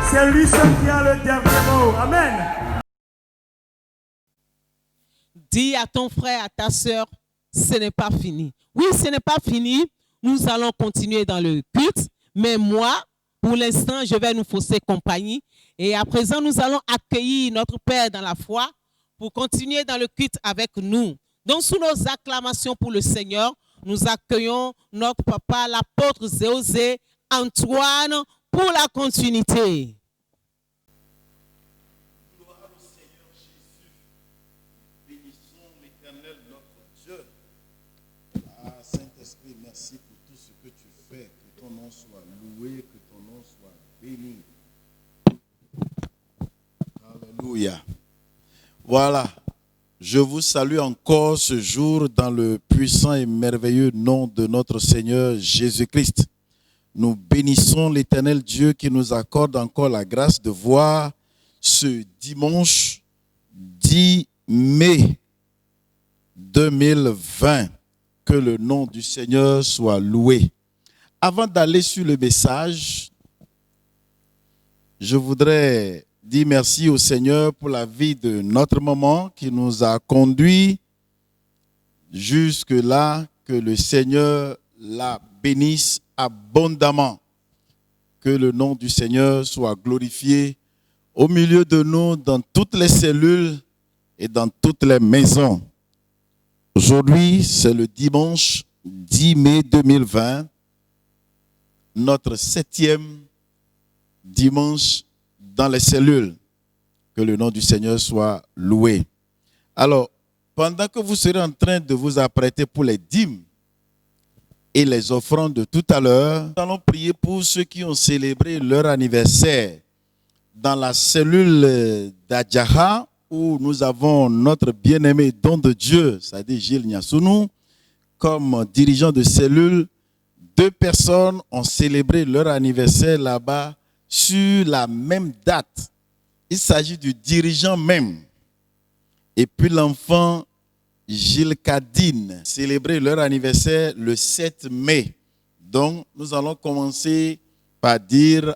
Speaker 8: C'est lui seul qui a le dernier mot. Amen.
Speaker 4: Dis à ton frère, à ta sœur, ce n'est pas fini. Oui, ce n'est pas fini. Nous allons continuer dans le culte. Mais moi, pour l'instant, je vais nous fausser compagnie. Et à présent, nous allons accueillir notre Père dans la foi pour continuer dans le culte avec nous. Donc, sous nos acclamations pour le Seigneur, nous accueillons notre papa, l'apôtre Zéosé Antoine, pour la continuité.
Speaker 1: Gloire au Seigneur Jésus. Bénissons l'Éternel notre Dieu. Ah, Saint-Esprit, merci pour tout ce que tu fais. Que ton nom soit loué, que ton nom soit béni. Alléluia. Voilà. Je vous salue encore ce jour dans le puissant et merveilleux nom de notre Seigneur Jésus-Christ. Nous bénissons l'Éternel Dieu qui nous accorde encore la grâce de voir ce dimanche 10 mai 2020. Que le nom du Seigneur soit loué. Avant d'aller sur le message, je voudrais dire merci au Seigneur pour la vie de notre maman qui nous a conduits jusque-là. Que le Seigneur la bénisse abondamment. Que le nom du Seigneur soit glorifié au milieu de nous, dans toutes les cellules et dans toutes les maisons. Aujourd'hui, c'est le dimanche 10 mai 2020, notre 7e dimanche dans les cellules. Que le nom du Seigneur soit loué. Alors, pendant que vous serez en train de vous apprêter pour les dîmes et les offrandes de tout à l'heure, nous allons prier pour ceux qui ont célébré leur anniversaire dans la cellule d'Adjaha, où nous avons notre bien-aimé don de Dieu, c'est-à-dire Gilles Niasounou, comme dirigeant de cellule. 2 personnes ont célébré leur anniversaire là-bas sur la même date. Il s'agit du dirigeant même. Et puis l'enfant Gilles Cadine célébrer leur anniversaire le 7 mai. Donc nous allons commencer par dire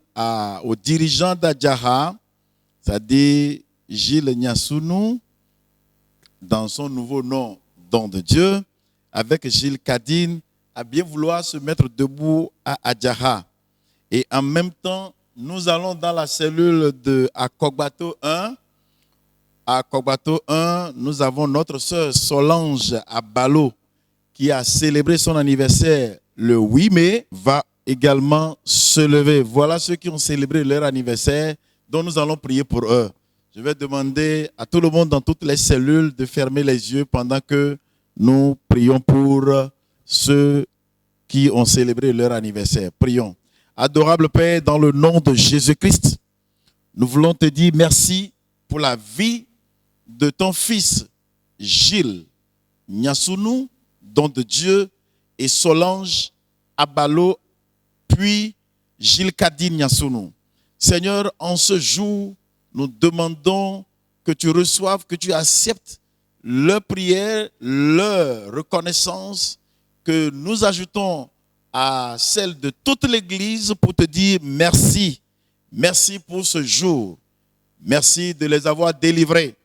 Speaker 1: aux dirigeants d'Adjaha, c'est-à-dire Gilles Niasounou, dans son nouveau nom, don de Dieu, avec Gilles Cadine, à bien vouloir se mettre debout à Adjaha. Et en même temps, nous allons dans la cellule de Akogbato 1. À Akogbato 1, nous avons notre sœur Solange Abalo, qui a célébré son anniversaire le 8 mai, va également se lever. Voilà ceux qui ont célébré leur anniversaire, dont nous allons prier pour eux. Je vais demander à tout le monde dans toutes les cellules de fermer les yeux pendant que nous prions pour ceux qui ont célébré leur anniversaire. Prions. Adorable Père, dans le nom de Jésus-Christ, nous voulons te dire merci pour la vie de ton fils Gilles Niasounou, don de Dieu, et Solange Abalo, puis Gilles Cadine Niasounou. Seigneur, en ce jour, nous demandons que tu reçoives, que tu acceptes leur prière, leur reconnaissance, que nous ajoutons à celle de toute l'Église pour te dire merci. Merci pour ce jour. Merci de les avoir délivrés.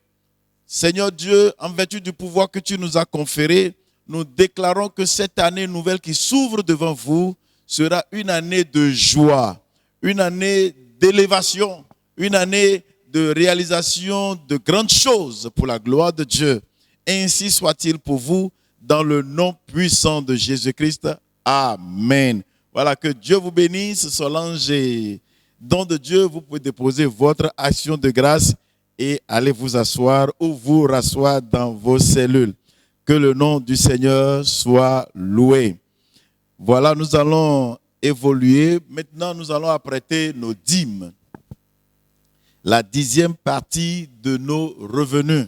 Speaker 1: Seigneur Dieu, en vertu du pouvoir que tu nous as conféré, nous déclarons que cette année nouvelle qui s'ouvre devant vous sera une année de joie, une année d'élévation, une année de réalisation de grandes choses pour la gloire de Dieu. Ainsi soit-il pour vous, dans le nom puissant de Jésus-Christ. Amen. Voilà, que Dieu vous bénisse. Solange et don de Dieu, vous pouvez déposer votre action de grâce et aller vous asseoir ou vous rasseoir dans vos cellules. Que le nom du Seigneur soit loué. Voilà, nous allons évoluer. Maintenant, nous allons apprêter nos dîmes. La 10e partie de nos revenus.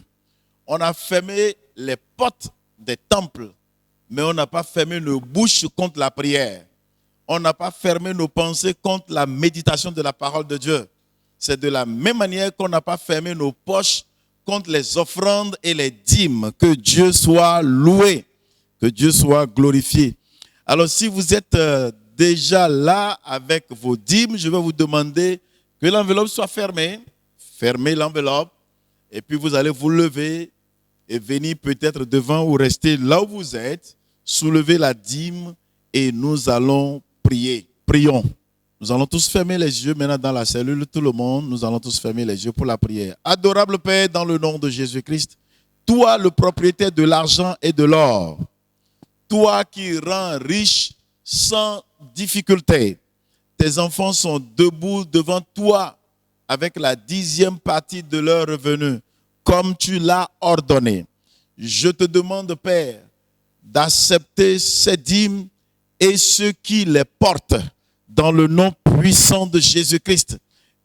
Speaker 1: On a fermé les portes des temples, mais on n'a pas fermé nos bouches contre la prière. On n'a pas fermé nos pensées contre la méditation de la parole de Dieu. C'est de la même manière qu'on n'a pas fermé nos poches contre les offrandes et les dîmes. Que Dieu soit loué, que Dieu soit glorifié. Alors si vous êtes déjà là avec vos dîmes, je vais vous demander que l'enveloppe soit fermée. Fermez l'enveloppe et puis vous allez vous lever et venir peut-être devant ou rester là où vous êtes, soulever la dîme et nous allons prier. Prions. Nous allons tous fermer les yeux maintenant dans la cellule, tout le monde, nous allons tous fermer les yeux pour la prière. Adorable Père, dans le nom de Jésus-Christ, toi le propriétaire de l'argent et de l'or, toi qui rends riche sans difficulté, tes enfants sont debout devant toi avec la 10e partie de leur revenu, comme tu l'as ordonné. Je te demande, Père, d'accepter ces dîmes et ceux qui les portent dans le nom puissant de Jésus-Christ.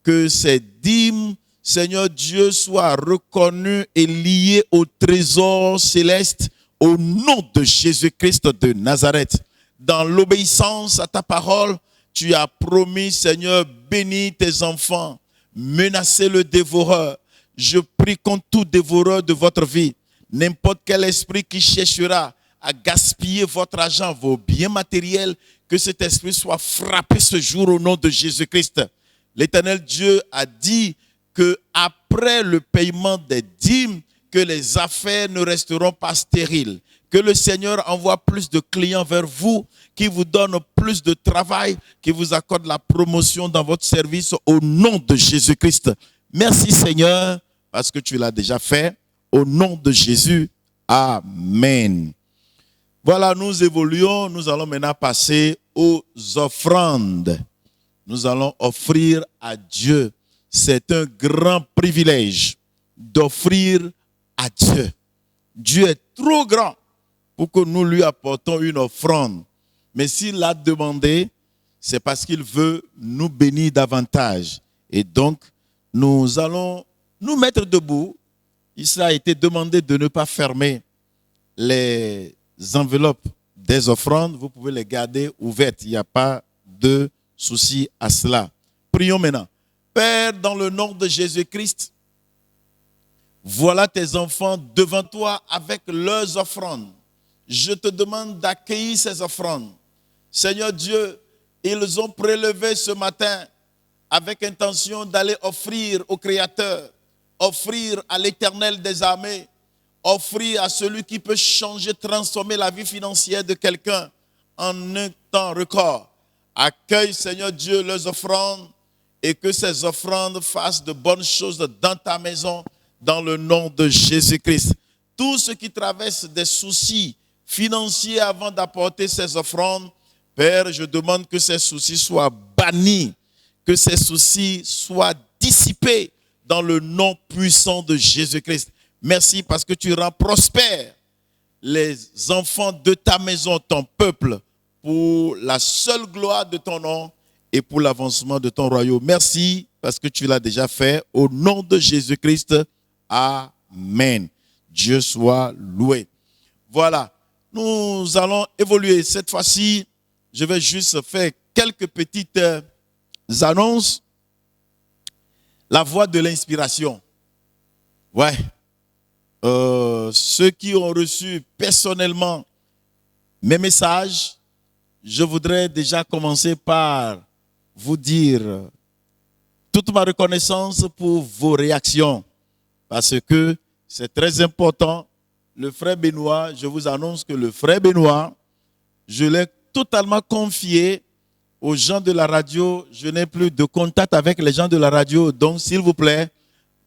Speaker 1: Que ces dîmes Seigneur Dieu, soit reconnu et lié au trésor céleste au nom de Jésus-Christ de Nazareth. Dans l'obéissance à ta parole, tu as promis, Seigneur, bénis tes enfants, menacez le dévoreur. Je prie contre tout dévoreur de votre vie, n'importe quel esprit qui cherchera à gaspiller votre argent, vos biens matériels, que cet esprit soit frappé ce jour au nom de Jésus-Christ. L'Éternel Dieu a dit que après le paiement des dîmes, que les affaires ne resteront pas stériles. Que le Seigneur envoie plus de clients vers vous, qui vous donne plus de travail, qui vous accorde la promotion dans votre service au nom de Jésus-Christ. Merci Seigneur, parce que tu l'as déjà fait. Au nom de Jésus, Amen. Voilà, nous évoluons. Nous allons maintenant passer aux offrandes. Nous allons offrir à Dieu. C'est un grand privilège d'offrir à Dieu. Dieu est trop grand pour que nous lui apportons une offrande. Mais s'il l'a demandé, c'est parce qu'il veut nous bénir davantage. Et donc, nous allons nous mettre debout. Il a été demandé de ne pas fermer les enveloppes des offrandes. Vous pouvez les garder ouvertes. Il n'y a pas de souci à cela. Prions maintenant. Père, dans le nom de Jésus-Christ, voilà tes enfants devant toi avec leurs offrandes. Je te demande d'accueillir ces offrandes. Seigneur Dieu, ils ont prélevé ce matin avec intention d'aller offrir au Créateur, offrir à l'Éternel des armées, offrir à celui qui peut changer, transformer la vie financière de quelqu'un en un temps record. Accueille, Seigneur Dieu, leurs offrandes et que ces offrandes fassent de bonnes choses dans ta maison, dans le nom de Jésus-Christ. Tous ceux qui traversent des soucis financiers avant d'apporter ces offrandes, Père, je demande que ces soucis soient bannis, que ces soucis soient dissipés dans le nom puissant de Jésus-Christ. Merci parce que tu rends prospère les enfants de ta maison, ton peuple, pour la seule gloire de ton nom et pour l'avancement de ton royaume. Merci parce que tu l'as déjà fait. Au nom de Jésus-Christ, Amen. Dieu soit loué. Voilà, nous allons évoluer. Cette fois-ci, je vais juste faire quelques petites annonces. La voix de l'inspiration. Ouais. Ceux qui ont reçu personnellement mes messages, je voudrais déjà commencer par vous dire toute ma reconnaissance pour vos réactions. Parce que c'est très important. Le frère Benoît, je vous annonce que le frère Benoît, je l'ai totalement confié aux gens de la radio. Je n'ai plus de contact avec les gens de la radio. Donc, s'il vous plaît,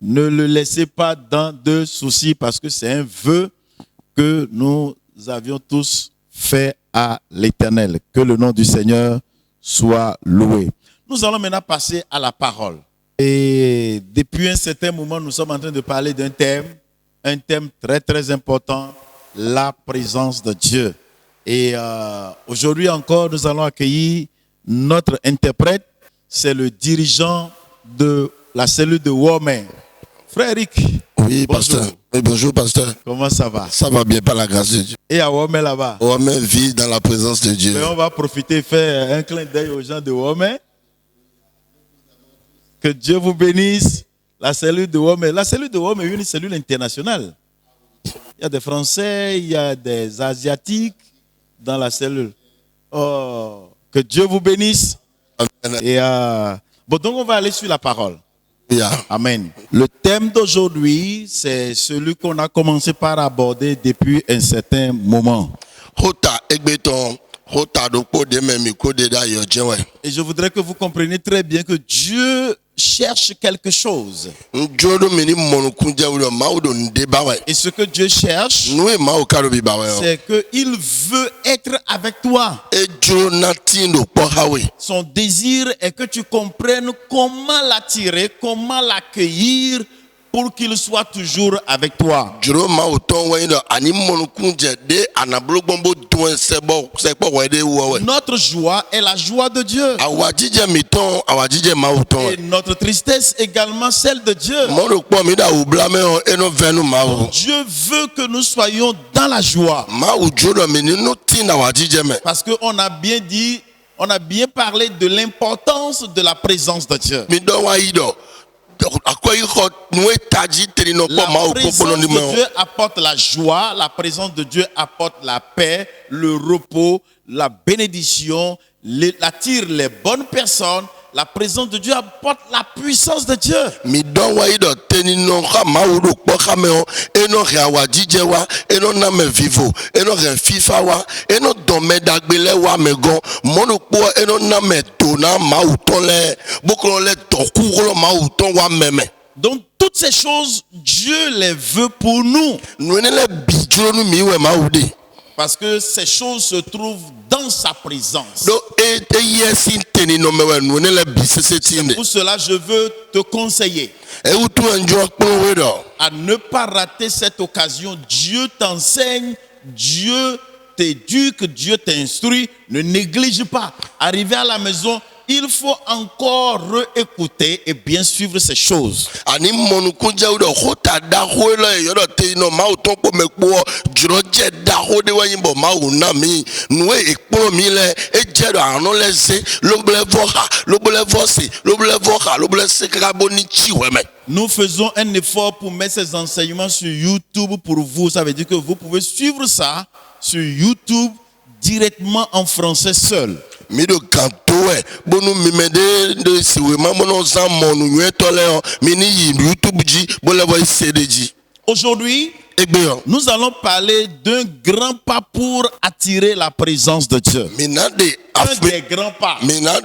Speaker 1: ne le laissez pas dans de soucis parce que c'est un vœu que nous avions tous fait à l'Éternel. Que le nom du Seigneur soit loué. Nous allons maintenant passer à la parole. Et depuis un certain moment, nous sommes en train de parler d'un thème, un thème très très important, la présence de Dieu. Et aujourd'hui encore, nous allons accueillir notre interprète, c'est le dirigeant de la cellule de Womé. Frère Eric.
Speaker 9: Oui,
Speaker 1: bonjour.
Speaker 9: pasteur. Oui, bonjour, pasteur.
Speaker 1: Comment ça va?
Speaker 9: Ça va bien, par la grâce de Dieu.
Speaker 1: Et à Womé là-bas?
Speaker 9: Womé vit dans la présence de Dieu.
Speaker 1: Mais on va profiter et faire un clin d'œil aux gens de Womé. Que Dieu vous bénisse. La cellule de Womé. La cellule de Womé est une cellule internationale. Il y a des Français, il y a des Asiatiques dans la cellule. Oh, que Dieu vous bénisse.
Speaker 9: Amen.
Speaker 1: Et bon, donc on va aller sur la parole.
Speaker 9: Yeah.
Speaker 1: Amen. Le thème d'aujourd'hui, c'est celui qu'on a commencé par aborder depuis un certain moment. Et je voudrais que vous compreniez très bien que Dieu cherche quelque chose. Et ce que Dieu cherche, c'est qu'il veut être avec toi. Son désir est que tu comprennes comment l'attirer, comment l'accueillir pour qu'il soit toujours avec toi.
Speaker 9: Juro ma uton wa ino ani monukunje de anablogombo tuen sebo wede uwe.
Speaker 1: Notre joie est la joie de Dieu.
Speaker 9: Awajije miton, awajije ma uton.
Speaker 1: Et notre tristesse également celle de Dieu.
Speaker 9: Mono kwa mida ublame on eno venu ma u.
Speaker 1: Dieu veut que nous soyons dans la joie.
Speaker 9: Ma ujuro menino tina wajije me.
Speaker 1: Parce qu'on a bien dit, on a bien parlé de l'importance de la présence de Dieu.
Speaker 9: Mi do wa ido.
Speaker 1: La présence de Dieu apporte la joie, la présence de Dieu apporte la paix, le repos, la bénédiction, attire les bonnes personnes. La présence de Dieu apporte la puissance de Dieu. Donc toutes ces choses, Dieu les veut pour nous. Parce que ces choses se trouvent dans sa présence. C'est pour cela que je veux te conseiller à ne pas rater cette occasion. Dieu t'enseigne, Dieu t'éduque, Dieu t'instruit. Ne néglige pas. Arriver à la maison, il faut encore réécouter et bien suivre ces choses. Nous faisons un effort pour mettre ces enseignements sur YouTube pour vous. Ça veut dire que vous pouvez suivre ça sur YouTube directement en français seul. Aujourd'hui, nous allons parler d'un grand pas pour attirer la présence de Dieu. Un des grands pas. Il y a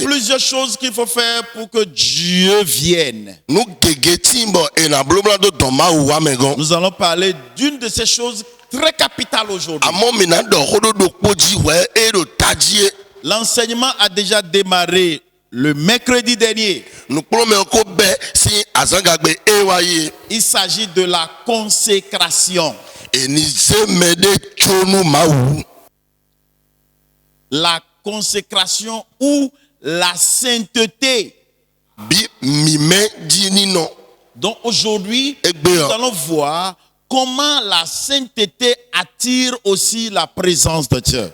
Speaker 1: plusieurs choses qu'il faut faire pour que Dieu vienne. Nous allons parler d'une de ces choses très capitales aujourd'hui. L'enseignement a déjà démarré le mercredi dernier. Il s'agit de la consécration. La consécration ou la sainteté. Donc aujourd'hui, nous allons voir comment la sainteté attire aussi la présence de Dieu.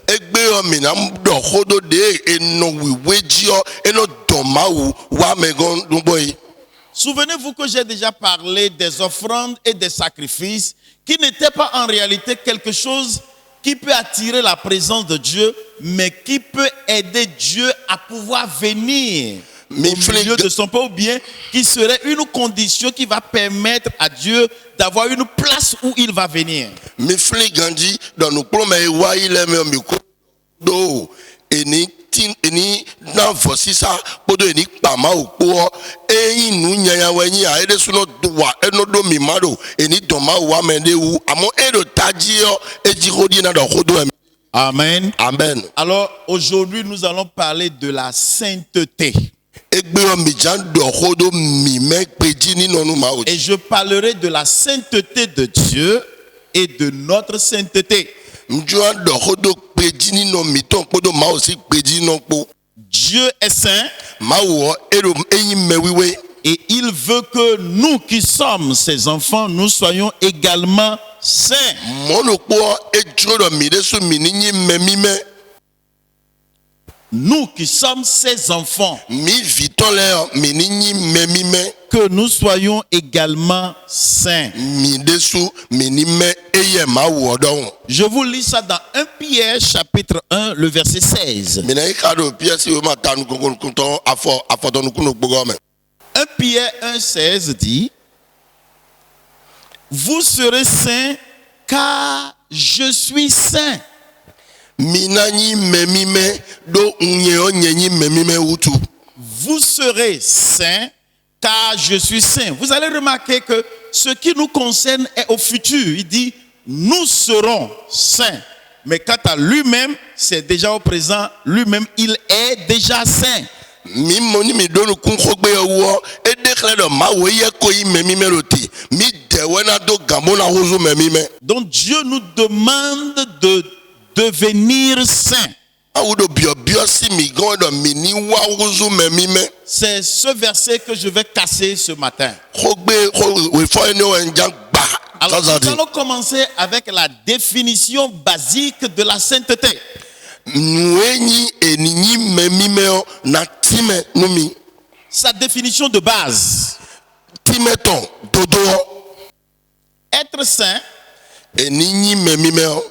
Speaker 1: Souvenez-vous que j'ai déjà parlé des offrandes et des sacrifices qui n'étaient pas en réalité quelque chose qui peut attirer la présence de Dieu, mais qui peut aider Dieu à pouvoir venir au milieu de son peuple, ou bien qui serait une condition qui va permettre à Dieu d'avoir une place où il va venir. Amen.
Speaker 9: Amen.
Speaker 1: Alors aujourd'hui nous allons parler de la sainteté. Et je parlerai de la sainteté de Dieu et de notre sainteté. Dieu est saint et il veut que nous qui sommes ses enfants, nous soyons également saints. Nous qui sommes ses enfants, que nous soyons également saints. Je vous lis ça dans 1 Pierre chapitre 1, le verset 16. 1 Pierre 1, 16 dit: vous serez saints car je suis saint. Vous serez saints car je suis saint. Vous allez remarquer que ce qui nous concerne est au futur. Il dit nous serons saints. Mais quant à lui-même, c'est déjà au présent. Lui-même, il est déjà saint.
Speaker 9: mi moni mi donu kun khogbe wo e déclare de ma wo ye ko yi memi meloti mi de wena do gambo na huzu memi me.
Speaker 10: Donc Dieu nous demande de devenir saints. C'est ce verset que je vais casser ce matin. Alors nous allons commencer avec la définition basique de la sainteté. Sa définition de base. Être saint,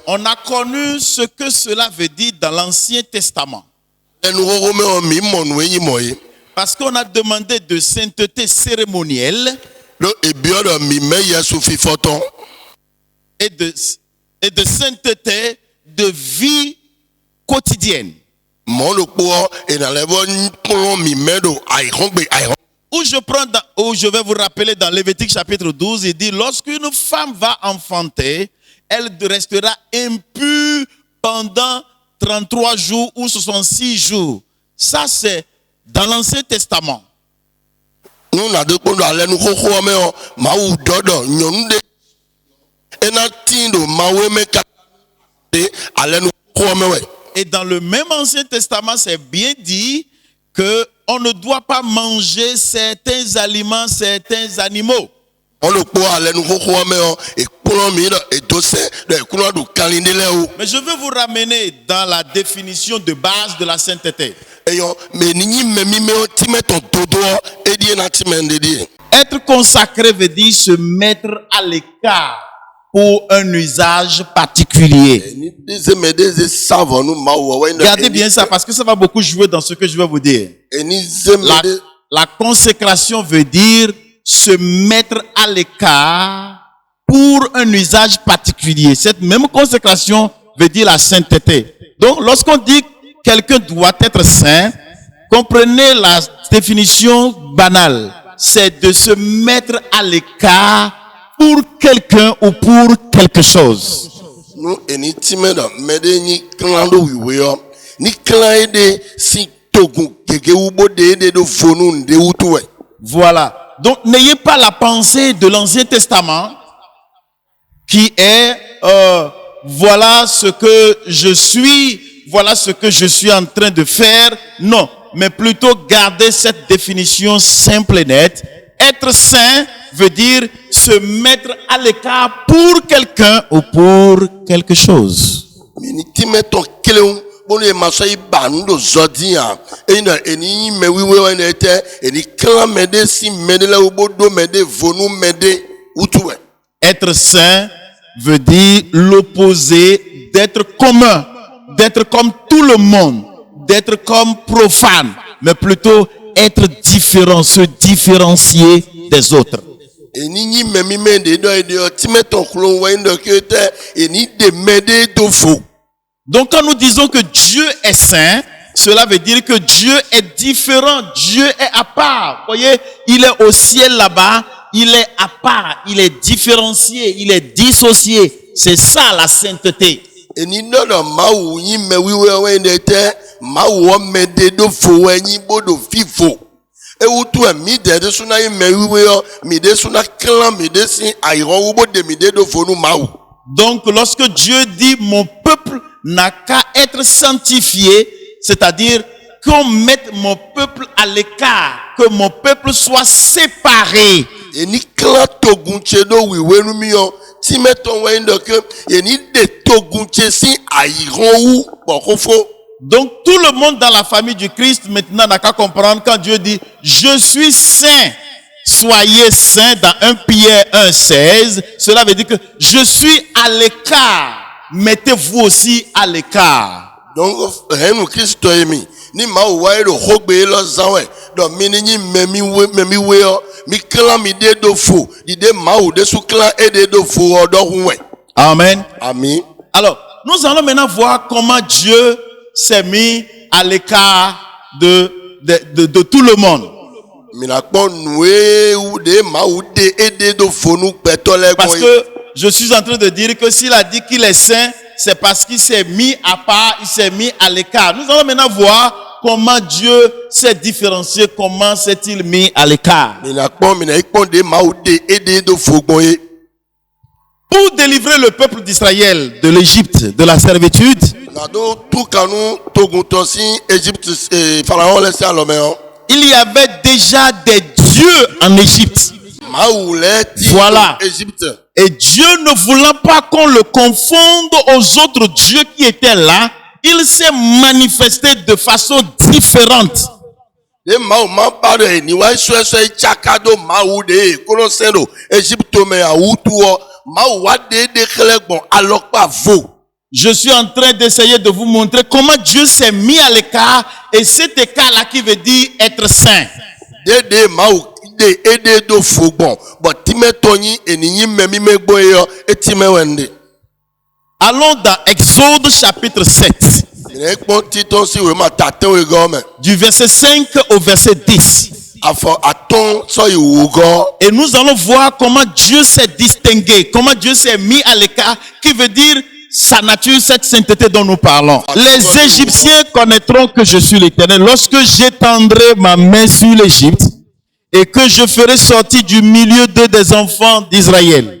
Speaker 10: on a connu ce que cela veut dire dans l'Ancien Testament. Parce qu'on a demandé de sainteté cérémonielle et de sainteté de vie quotidienne. Où je vais vous rappeler dans Lévitique chapitre 12, il dit, lorsqu'une femme va enfanter, elle restera impure pendant 33 jours ou 66 jours. Ça, c'est dans l'Ancien Testament. Et dans le même Ancien Testament, c'est bien dit qu'on ne doit pas manger certains aliments, certains animaux. Mais je veux vous ramener dans la définition de base de la sainteté. Être consacré veut dire se mettre à l'écart pour un usage particulier. Regardez bien ça parce que ça va beaucoup jouer dans ce que je vais vous dire. La consécration veut dire se mettre à l'écart pour un usage particulier. Cette même consécration veut dire la sainteté. Donc, lorsqu'on dit quelqu'un doit être saint, comprenez la définition banale. C'est de se mettre à l'écart pour quelqu'un ou pour quelque chose. Voilà. Donc, n'ayez pas la pensée de l'Ancien Testament qui est voilà ce que je suis, voilà ce que je suis en train de faire. Non, mais plutôt garder cette définition simple et nette. Être saint veut dire se mettre à l'écart pour quelqu'un ou pour quelque chose. Être saint veut dire l'opposé d'être commun, d'être comme tout le monde, d'être comme profane, mais plutôt être différent, se différencier des autres. Donc quand nous disons que Dieu est saint, cela veut dire que Dieu est différent, Dieu est à part. Vous voyez, il est au ciel là-bas, il est à part, il est différencié, il est dissocié. C'est ça la sainteté. Donc lorsque Dieu dit mon peuple n'a qu'à être sanctifié, c'est-à-dire qu'on mette mon peuple à l'écart, que mon peuple soit séparé. Donc tout le monde dans la famille du Christ maintenant n'a qu'à comprendre quand Dieu dit je suis saint. Soyez saints dans 1 Pierre 1,16. Cela veut dire que je suis à l'écart. Mettez-vous aussi à l'écart.
Speaker 9: Donc, ni
Speaker 10: Amen.
Speaker 9: Amen.
Speaker 10: Alors, nous allons maintenant voir comment Dieu s'est mis à l'écart de tout le monde. Parce que je suis en train de dire que s'il a dit qu'il est saint, c'est parce qu'il s'est mis à part, il s'est mis à l'écart. Nous allons maintenant voir comment Dieu s'est différencié, comment s'est-il mis à l'écart. Pour délivrer le peuple d'Israël de l'Égypte, de la servitude, il y avait déjà des dieux en Égypte. Voilà. Et Dieu ne voulant pas qu'on le confonde aux autres dieux qui étaient là, il s'est manifesté de façon différente. Je suis en train d'essayer de vous montrer comment Dieu s'est mis à l'écart, et cet écart-là qui veut dire être saint. Allons dans Exode chapitre 7. Du verset 5 au verset 10. Et nous allons voir comment Dieu s'est distingué, comment Dieu s'est mis à l'écart, qui veut dire sa nature, cette sainteté dont nous parlons. Les Égyptiens connaîtront que je suis l'Éternel lorsque j'étendrai ma main sur l'Égypte et que je ferai sortir du milieu d'eux des enfants d'Israël.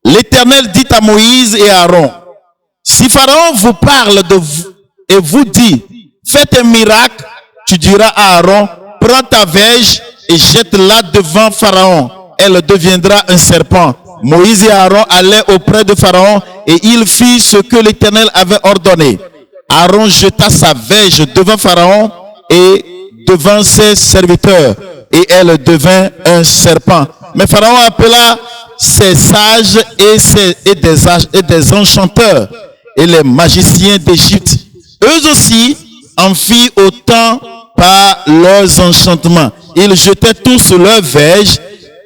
Speaker 10: L'Éternel dit à Moïse et à Aaron, si Pharaon vous parle de vous et vous dit, faites un miracle, tu diras à Aaron, prends ta verge et jette-la devant Pharaon. Elle deviendra un serpent. Moïse et Aaron allaient auprès de Pharaon et il fit ce que l'Éternel avait ordonné. Aaron jeta sa verge devant Pharaon et devant ses serviteurs et elle devint un serpent. Mais Pharaon appela ses sages et des enchanteurs et les magiciens d'Égypte. Eux aussi en firent autant par leurs enchantements. Ils jetaient tous leurs verges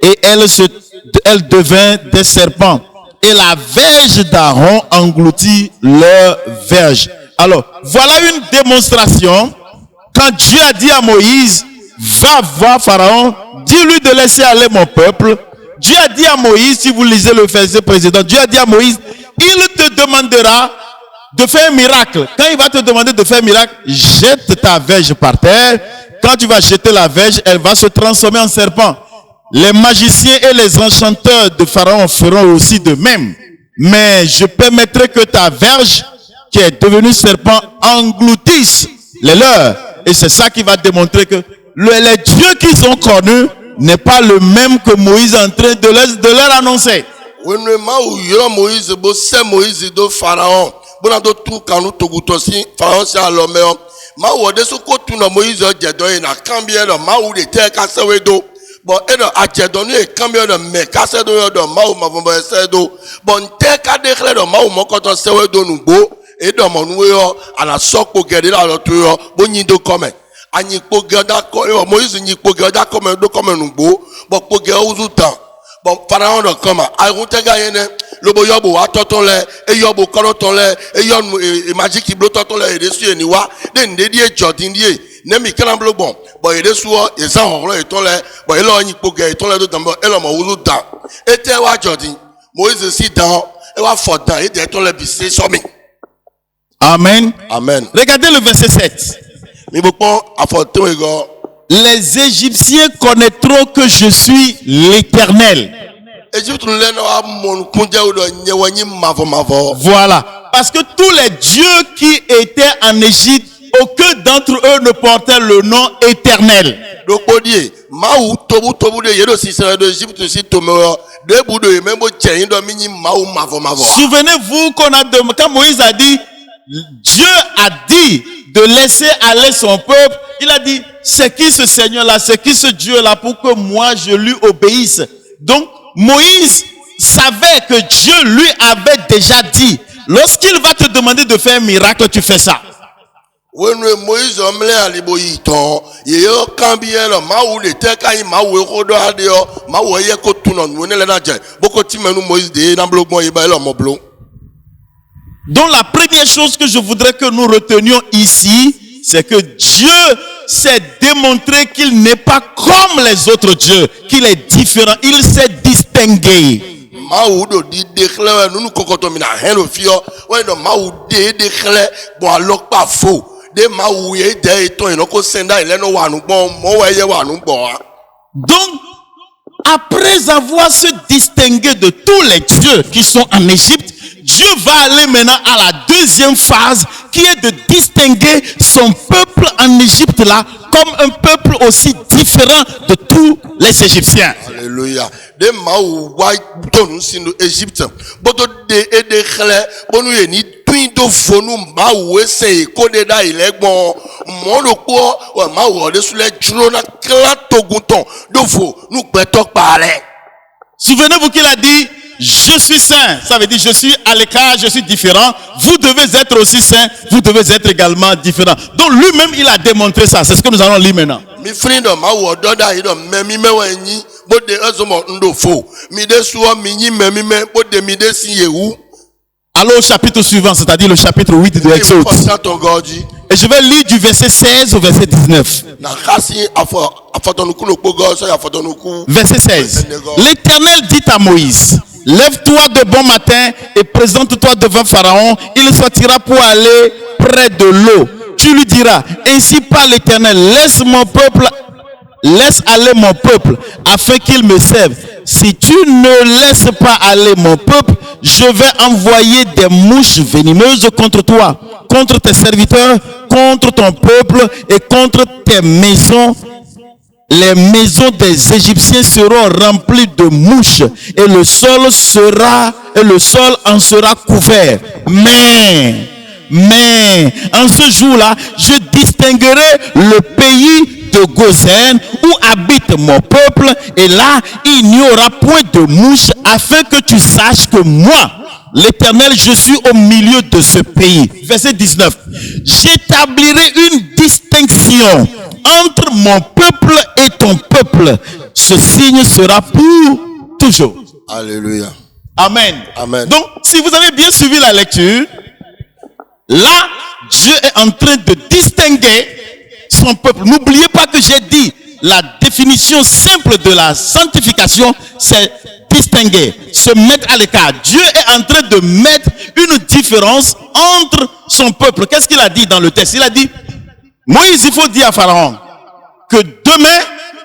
Speaker 10: et elles devinrent des serpents. Et la verge d'Aaron engloutit leur verge. Alors, voilà une démonstration. Quand Dieu a dit à Moïse, va voir Pharaon, dis-lui de laisser aller mon peuple. Dieu a dit à Moïse, si vous lisez le verset précédent, Dieu a dit à Moïse, il te demandera de faire un miracle. Quand il va te demander de faire un miracle, jette ta verge par terre. Quand tu vas jeter la verge, elle va se transformer en serpent. Les magiciens et les enchanteurs de Pharaon feront aussi de même. Mais je permettrai que ta verge, qui est devenue serpent, engloutisse les leurs. Et c'est ça qui va démontrer que les dieux qu'ils ont connus n'est pas le même que Moïse est en train de leur annoncer.
Speaker 9: Bon, et a tchedonu et cambio de me casse de maou ma vomba sedo. Bon, te kadekle de maou mo koton sewe do nubo et de monuyo à la soko gede la lotuyo bonido comme. Ani po gada ko Moïse ni po gada comme do comme nubo. Bon, po gada uzutan. Bon, pharaon de comme a route gayene le boyobo atoton le e yobo koroton le e yon magic ki blototon le e desu eniwa den dedie jodin die. Nemi kalamblo bon il est souvent et ça on le ton le bon il a ni poga et ton le dans et le mo wuzu dan et te wa jodi Moïse si dan et wa fodan et de ton le bise somi.
Speaker 10: Amen.
Speaker 9: Amen.
Speaker 10: Regardez le verset 7. Les Égyptiens connaîtront que je suis l'Éternel. Voilà. Parce que tous les dieux qui étaient en Égypte, aucun d'entre eux ne portait le nom éternel. Souvenez-vous quand Moïse a dit, Dieu a dit de laisser aller son peuple, il a dit, c'est qui ce Seigneur-là, c'est qui ce Dieu-là pour que moi je lui obéisse. Donc Moïse savait que Dieu lui avait déjà dit, lorsqu'il va te demander de faire un miracle, tu fais ça.
Speaker 9: Moïse
Speaker 10: donc la première chose que je voudrais que nous retenions ici, c'est que Dieu s'est démontré qu'il n'est pas comme les autres dieux, qu'il est différent, il s'est distingué.
Speaker 9: de ma ouye de eton inoko senda ileno wanu bon mo weye wanu bon.
Speaker 10: Donc, après avoir se distingué de tous les dieux qui sont en Égypte, Dieu va aller maintenant à la deuxième phase qui est de distinguer son peuple en Égypte là comme un peuple aussi différent de tous les Égyptiens.
Speaker 9: Alléluia. De ma ouwa tonu sino Égypte. Boto de khle bonu ye ni do vonu ma ouwe se ko de da ile gbon mo lo po wa ma wo de sule juro na kla togunton do vo nu gbe to pare.
Speaker 10: Souvenez-vous qu'il a dit je suis saint, ça veut dire je suis à l'écart, je suis différent. Vous devez être aussi saint, vous devez être également différent. Donc lui-même il a démontré ça, c'est ce que nous allons lire maintenant.
Speaker 9: Mi freedom ma wo doda ido memi mewe nyi bo de azomo ndo fo mi de suo mi nyi memi me bo de mi de si yewu.
Speaker 10: Alors au chapitre suivant, c'est-à-dire le chapitre 8 de l'Exode. Et je vais lire du verset 16 au verset 19. Verset 16. L'Éternel dit à Moïse, lève-toi de bon matin et présente-toi devant Pharaon. Il sortira pour aller près de l'eau. Tu lui diras, ainsi parle l'Éternel, laisse aller mon peuple afin qu'il me serve. Si tu ne laisses pas aller mon peuple, je vais envoyer des mouches venimeuses contre toi, contre tes serviteurs, contre ton peuple et contre tes maisons. Les maisons des Égyptiens seront remplies de mouches et le sol en sera couvert. Mais en ce jour-là, je distinguerai le pays de Gozen où habite mon peuple, et là il n'y aura point de mouches, afin que tu saches que moi, l'Éternel, je suis au milieu de ce pays. Verset 19. J'établirai une distinction entre mon peuple et ton peuple. Ce signe sera pour toujours.
Speaker 9: Alléluia.
Speaker 10: Amen.
Speaker 9: Amen.
Speaker 10: Donc, si vous avez bien suivi la lecture, là, Dieu est en train de distinguer son peuple. N'oubliez pas que j'ai dit la définition simple de la sanctification, c'est distinguer, se mettre à l'écart. Dieu est en train de mettre une différence entre son peuple. Qu'est-ce qu'il a dit dans le texte? Il a dit, Moïse, il faut dire à Pharaon que demain,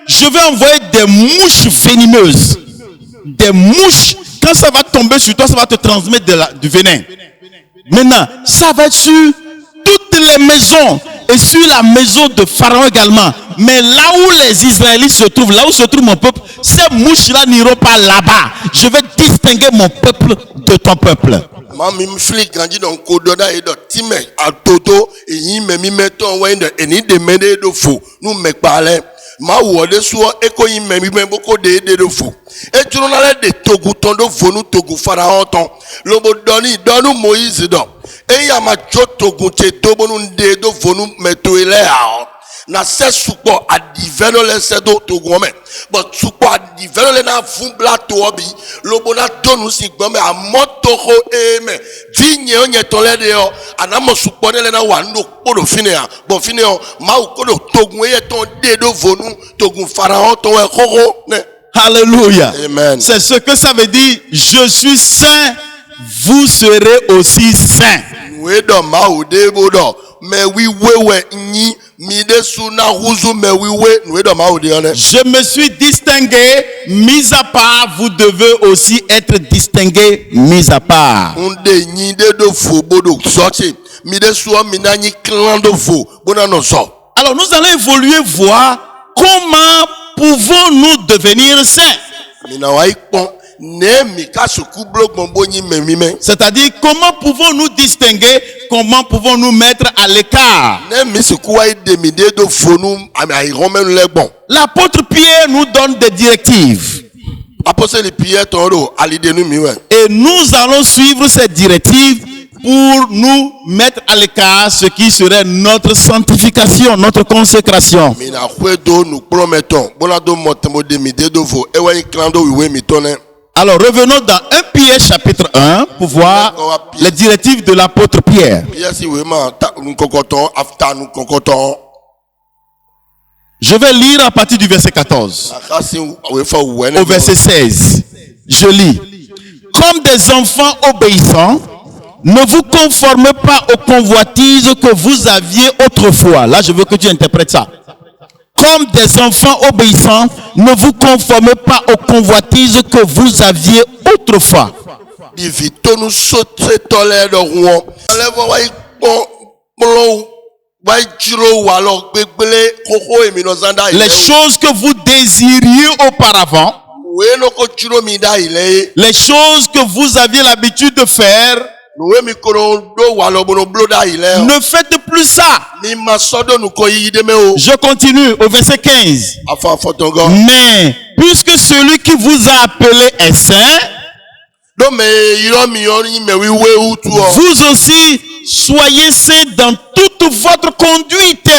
Speaker 10: je vais envoyer des mouches venimeuses. Des mouches, quand ça va tomber sur toi, ça va te transmettre du venin. Maintenant, ça va être sur toutes les maisons et sur la maison de Pharaon également. Mais là où les Israélites se trouvent, là où se trouve mon peuple, ces mouches-là n'iront pas là-bas. Je vais distinguer mon peuple de ton peuple.
Speaker 9: Mami mfli grandi dans kododa et dans time à toto et y me mi meton wende et ni de mede de fou nous me parler ma wode so eko y me mi boko de fou et tu n'en as de togu ton de vonu togu pharaon ton lobo doni donu Moïse don et ya ma togu che tobo nu de vonu metoile a na se supo a diveno le sedo togu me but supo a diveno le na vumbla to obi lobo na donu si gbome a moto ho eme dinye onye tole de o anamo supo ne le na wando podo fine a bon fine o ma ukodo togu e ton de do vonu togu pharaon ton e koko ne.
Speaker 10: Alléluia.
Speaker 9: Amen.
Speaker 10: C'est ce que ça veut dire. Je suis saint, vous serez aussi saints.
Speaker 9: We do ma o de bodo me wi wewe nyi mi de suna huzu me wi we do ma o de ole.
Speaker 10: Je me suis distingué, mis à part, vous devez aussi être distingué, mis à part.
Speaker 9: Unde nyi de do fo bodo sorti mi de so mi na nyi clan do fo bona no so.
Speaker 10: Alors nous allons évoluer, voir comment pouvons-nous devenir saints.
Speaker 9: Mina wa ipon ne mi ka suku blok bombo nyi me mi.
Speaker 10: C'est-à-dire comment pouvons-nous distinguer, comment pouvons-nous mettre à l'écart.
Speaker 9: Ne mi suku wa de mi de do fo nu ai romen le bon.
Speaker 10: L'apôtre Pierre nous donne des directives.
Speaker 9: Apôtre Pierre toro ali de nu mi we.
Speaker 10: Et nous allons suivre ces directives pour nous mettre à l'écart ce qui serait notre sanctification, notre consécration. Alors revenons dans 1 Pierre chapitre 1 pour voir les directives de l'apôtre Pierre. Je vais lire à partir du verset 14 au verset 16. Je lis. Comme des enfants obéissants, Ne vous conformez pas aux convoitises que vous aviez autrefois. Là, je veux que tu interprètes ça. Comme des enfants obéissants, ne vous conformez pas aux convoitises que vous aviez autrefois. Les choses que vous désiriez auparavant, les choses que vous aviez l'habitude de faire, ne faites plus ça. Je continue au verset 15. Mais puisque celui qui vous a appelé est saint, vous aussi soyez saints dans toute votre conduite.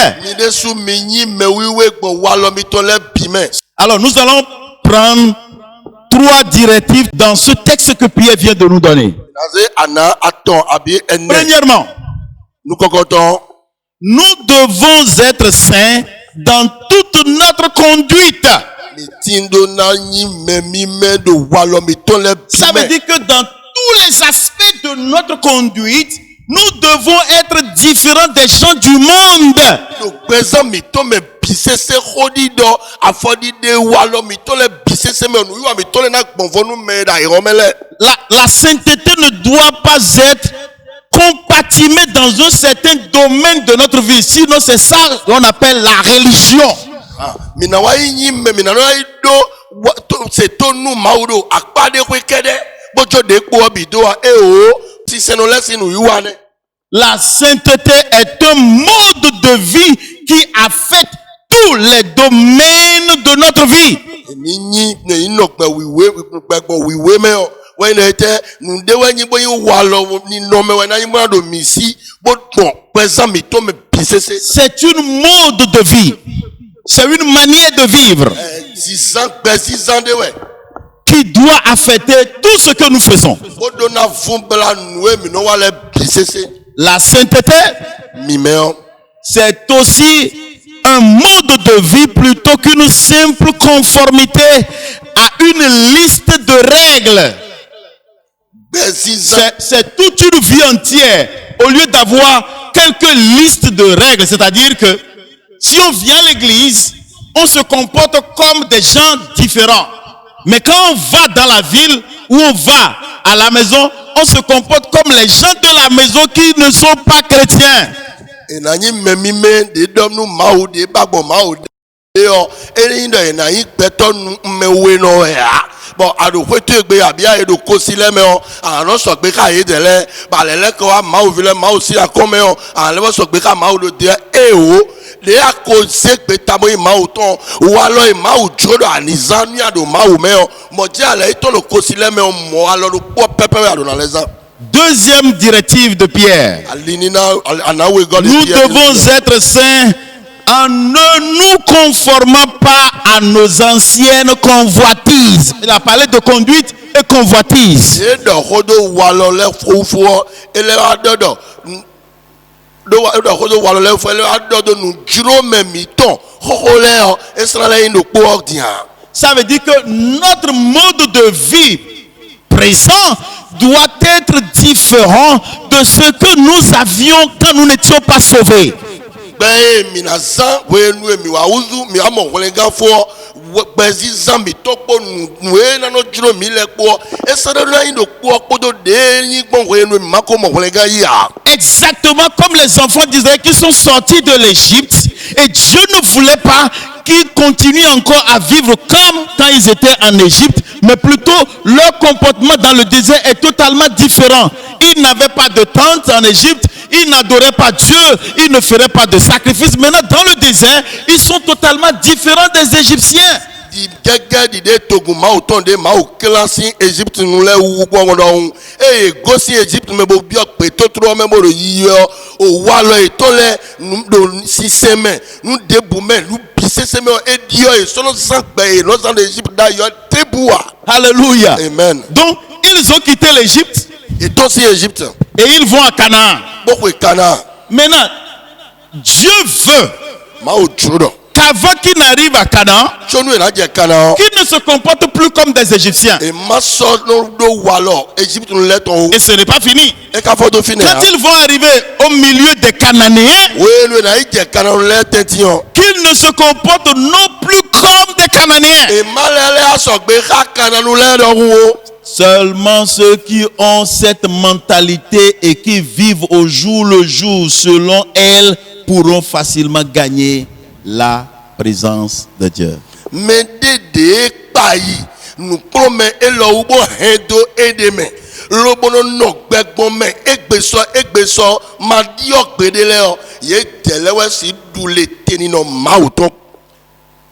Speaker 10: Alors nous allons prendre 3 directives dans ce texte que Pierre vient de nous donner. Premièrement, nous devons être saints dans toute notre conduite. Ça veut dire que dans tous les aspects de notre conduite, nous devons être différents des gens du monde. La sainteté ne doit pas être compatimée dans un certain domaine de notre vie. Sinon, c'est ça qu'on appelle la religion. La sainteté est un mode de vie qui affecte tous les domaines de notre vie. C'est une mode de vie. C'est une manière de vivre qui doit affecter tout ce que nous faisons. La sainteté, c'est aussi un mode de vie plutôt qu'une simple conformité à une liste de règles. C'est toute une vie entière au lieu d'avoir quelques listes de règles. C'est-à-dire que si on vient à l'église, on se comporte comme des gens différents. Mais quand on va dans la ville ou on va à la maison, on se comporte comme les gens de la maison qui ne sont pas chrétiens.
Speaker 9: Bon,
Speaker 10: deuxième directive de Pierre. Nous devons être saints en ne nous conformant pas à nos anciennes convoitises. Il a parlé de conduite et convoitise. Ça veut dire que notre mode de vie présent doit être différent de ce que nous avions quand nous n'étions pas sauvés. Exactement comme les enfants d'Israël qui sont sortis de l'Égypte, et Dieu ne voulait pas qu'ils continuent encore à vivre comme quand ils étaient en Égypte, mais plutôt leur comportement dans le désert est totalement différent. Ils n'avaient pas de tente en Égypte, ils n'adoraient pas Dieu, ils ne feraient pas de sacrifice. Maintenant, dans le désert, ils sont totalement différents des Égyptiens. Alléluia.
Speaker 9: Amen.
Speaker 10: Donc, ils ont quitté l'Égypte
Speaker 9: et
Speaker 10: ils vont à Canaan. Maintenant, Dieu veut qu'à avant qu'ils n'arrivent à Canaan, qu'ils ne se comportent plus comme des Égyptiens. Et ce n'est pas fini. Quand ils vont arriver au milieu des Cananéens, qu'ils ne se comportent non plus comme des Cananéens. Seulement ceux qui ont cette mentalité et qui vivent au jour le jour selon elle pourront facilement gagner la présence de Dieu.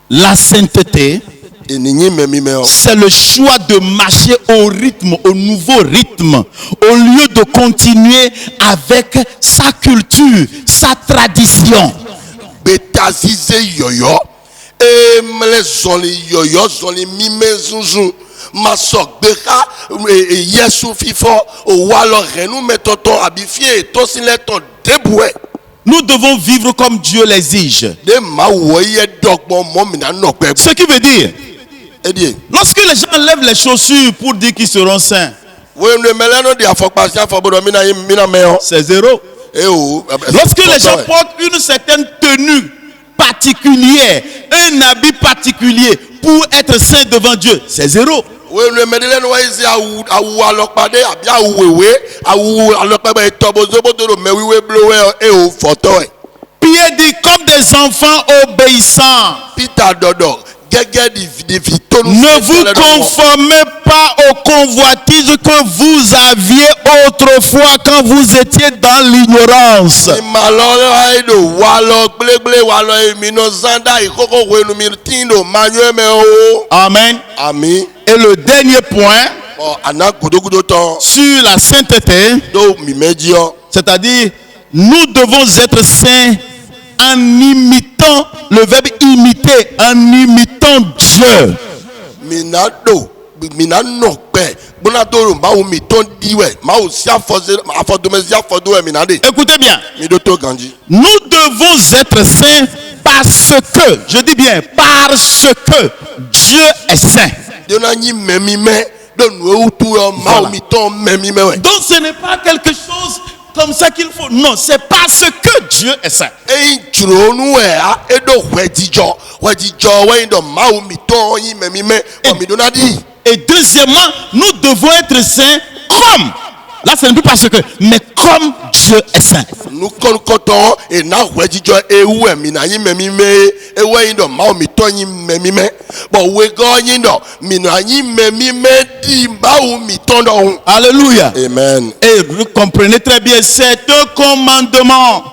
Speaker 10: La sainteté, c'est le choix de marcher au rythme, au nouveau rythme, au lieu de continuer avec sa culture, sa tradition. Nous devons vivre comme Dieu l'exige. Ce qui veut dire, lorsque les gens enlèvent les chaussures pour dire qu'ils seront saints, c'est zéro. Lorsque les gens portent une certaine tenue particulière, un habit particulier pour être saint devant Dieu, c'est zéro. Pierre dit comme des enfants obéissants. Ne vous conformez pas aux convoitises que vous aviez autrefois quand vous étiez dans l'ignorance. Amen. Amen. Et le dernier point sur la sainteté, c'est-à-dire nous devons être saints en imitant, le verbe imiter, en imitant Dieu. Écoutez bien. Nous devons être saints parce que, je dis bien, parce que Dieu est saint. Voilà. Donc ce n'est pas quelque chose comme ça qu'il faut. Non, c'est parce que Dieu est saint. Et deuxièmement, nous devons être saints comme. Là, ce n'est plus parce que, mais comme Dieu est saint. Alléluia. Amen. Et vous comprenez très bien, c'est un commandement.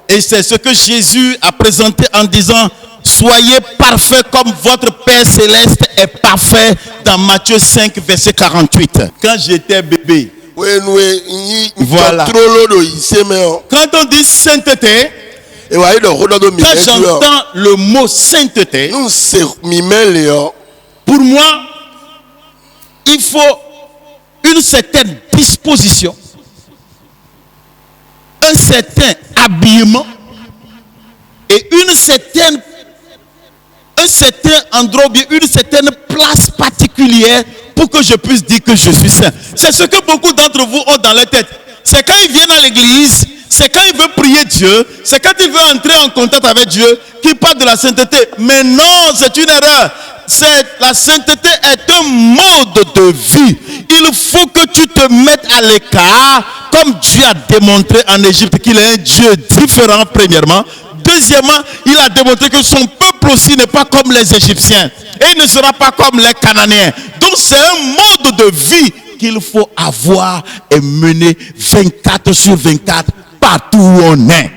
Speaker 10: Et c'est ce que Jésus a présenté en disant: soyez parfaits comme votre Père Céleste est parfait, dans Matthieu 5, verset 48. Quand j'étais bébé, voilà. Quand on dit sainteté, quand j'entends le mot sainteté, pour moi, il faut une certaine disposition, un certain habillement et un certain endroit, bien une certaine place particulière pour que je puisse dire que je suis saint. C'est ce que beaucoup d'entre vous ont dans leur tête. C'est quand ils viennent à l'église, c'est quand ils veulent prier Dieu, c'est quand ils veulent entrer en contact avec Dieu qu'ils parlent de la sainteté. Mais non, c'est une erreur. La sainteté est un mode de vie. Il faut que tu te mettes à l'écart, comme Dieu a démontré en Égypte qu'il est un Dieu différent, premièrement. Deuxièmement, il a démontré que son peuple aussi n'est pas comme les Égyptiens. Et il ne sera pas comme les Cananéens. Donc c'est un mode de vie qu'il faut avoir et mener 24 sur 24 partout où on est.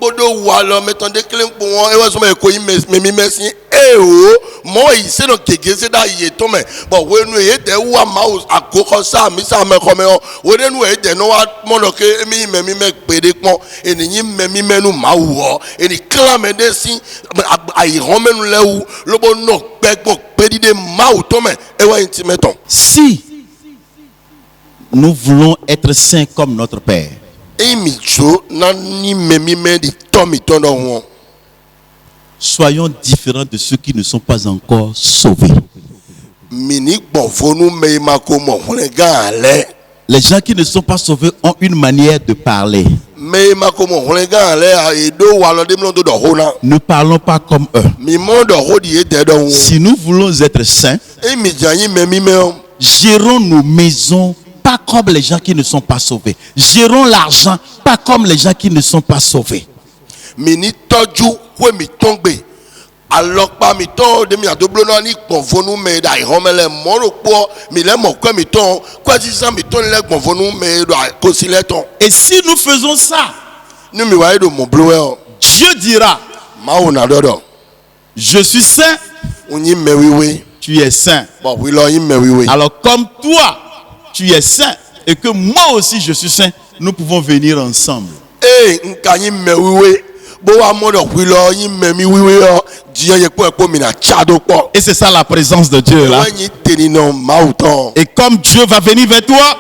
Speaker 9: bodo walo metande klem po won e wa so me ko yi me mesin e o mo yi se no keke se da ye to me but we nu e de wa mouse akoko sa mi sa me ko me o we de nu e de no wa mo no ke mi me pere pon eniyin me nu ma wo eni kla me de sin ayi ron me nu le wu lo bo no gbegbo pedi de ma o to me e wa intimeton.
Speaker 10: Si nous voulons être saints comme notre Père, soyons différents de ceux qui ne sont pas encore sauvés. Les gens qui ne sont pas sauvés ont une manière de parler. Ne parlons pas comme eux. Si nous voulons être saints, gérons nos maisons pas comme les gens qui ne sont pas sauvés. Gérons l'argent pas comme les gens qui ne sont pas sauvés.
Speaker 9: Alors pas mi ton de mi adoblo na ni gbonfonu me da ihomele moro po mi le mo kwa mi ton kwa si sa mi ton le gbonfonu me do ko sile ton.
Speaker 10: Et si nous faisons ça,
Speaker 9: nous mi wa do mo blowe
Speaker 10: Dieu dira,
Speaker 9: ma ona dodo,
Speaker 10: je suis saint,
Speaker 9: onyi me wiwe,
Speaker 10: tu es saint.
Speaker 9: Bon oui lo yin me wiwe.
Speaker 10: Alors comme toi tu es saint et que moi aussi je suis saint, nous pouvons venir ensemble.
Speaker 9: Eh nkanyi me wiwe.
Speaker 10: Et c'est ça la présence de Dieu là. Et comme Dieu va venir vers toi,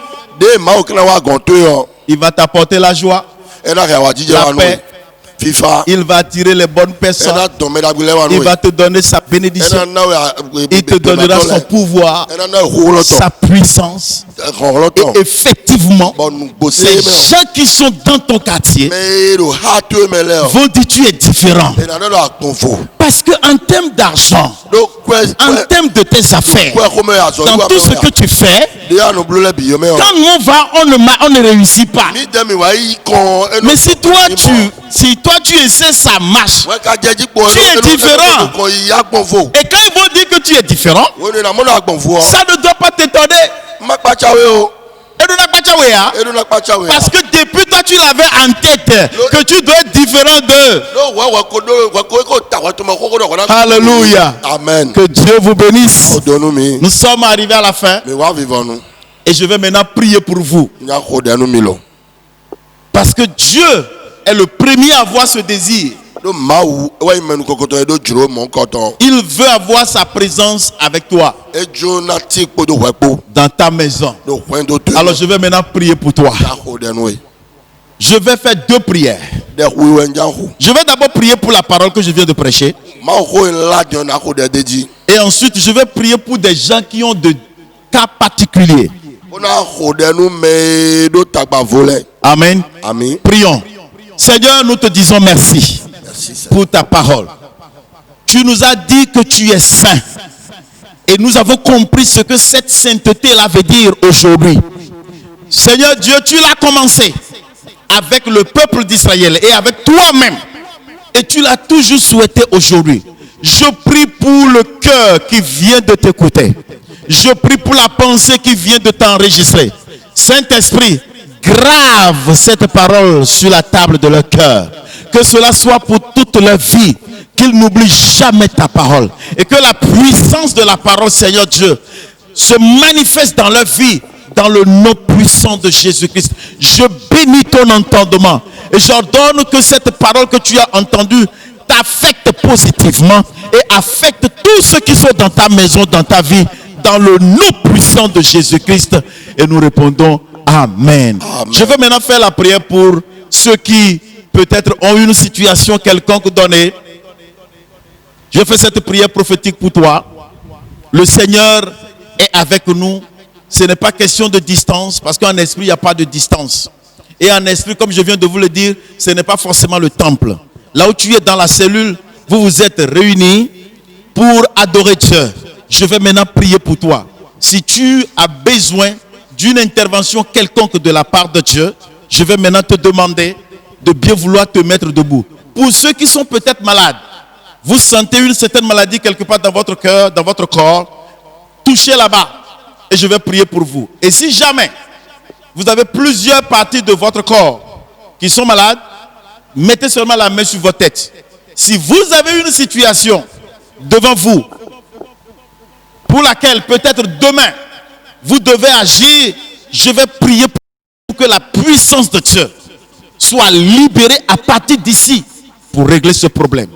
Speaker 10: il va t'apporter la joie, la paix. Il va attirer les bonnes personnes. Il va te donner sa bénédiction. Il te donnera son pouvoir, sa puissance. Et effectivement, les gens qui sont dans ton quartier vont dire tu es différent. Parce qu'en termes d'argent, en termes de tes affaires, dans tout ce que tu fais, quand on va, on ne réussit pas. Mais si toi tu essaies, ça marche. Tu es différent. Et quand ils vont dire que tu es différent, ça ne doit pas t'étonner. Parce que depuis toi tu l'avais en tête que tu dois être différent d'eux. Alléluia.
Speaker 9: Amen.
Speaker 10: Que Dieu vous bénisse. Nous sommes arrivés à la fin. Et je vais maintenant prier pour vous. Parce que Dieu est le premier à avoir ce désir. Il veut avoir sa présence avec toi dans ta maison. Alors je vais maintenant prier pour toi. Je vais faire deux prières. Je vais d'abord prier pour la parole que je viens de prêcher. Et ensuite je vais prier pour des gens qui ont de cas particuliers. Amen.
Speaker 9: Amen.
Speaker 10: Prions. Seigneur, nous te disons merci pour ta parole. Tu nous as dit que tu es saint. Et nous avons compris ce que cette sainteté-là veut dire aujourd'hui. Seigneur Dieu, tu l'as commencé avec le peuple d'Israël et avec toi-même. Et tu l'as toujours souhaité aujourd'hui. Je prie pour le cœur qui vient de t'écouter. Je prie pour la pensée qui vient de t'enregistrer. Saint-Esprit, grave cette parole sur la table de leur cœur. Que cela soit pour toute leur vie. Qu'ils n'oublient jamais ta parole. Et que la puissance de la parole, Seigneur Dieu, se manifeste dans leur vie. Dans le nom puissant de Jésus-Christ. Je bénis ton entendement. Et j'ordonne que cette parole que tu as entendue t'affecte positivement. Et affecte tous ceux qui sont dans ta maison, dans ta vie. Dans le nom puissant de Jésus-Christ. Et nous répondons Amen. Amen. Je vais maintenant faire la prière pour ceux qui peut-être ont une situation quelconque donnée. Je fais cette prière prophétique pour toi. Le Seigneur est avec nous. Ce n'est pas question de distance, parce qu'en esprit, il n'y a pas de distance. Et en esprit, comme je viens de vous le dire, ce n'est pas forcément le temple. Là où tu es dans la cellule, vous vous êtes réunis pour adorer Dieu. Je vais maintenant prier pour toi. Si tu as besoin d'une intervention quelconque de la part de Dieu, je vais maintenant te demander de bien vouloir te mettre debout. Pour ceux qui sont peut-être malades, vous sentez une certaine maladie quelque part dans votre cœur, dans votre corps, touchez là-bas et je vais prier pour vous. Et si jamais vous avez plusieurs parties de votre corps qui sont malades, Mettez seulement la main sur votre tête. Si vous avez une situation devant vous pour laquelle peut-être demain vous devez agir, je vais prier pour que la puissance de Dieu soit libérée à partir d'ici pour régler ce problème.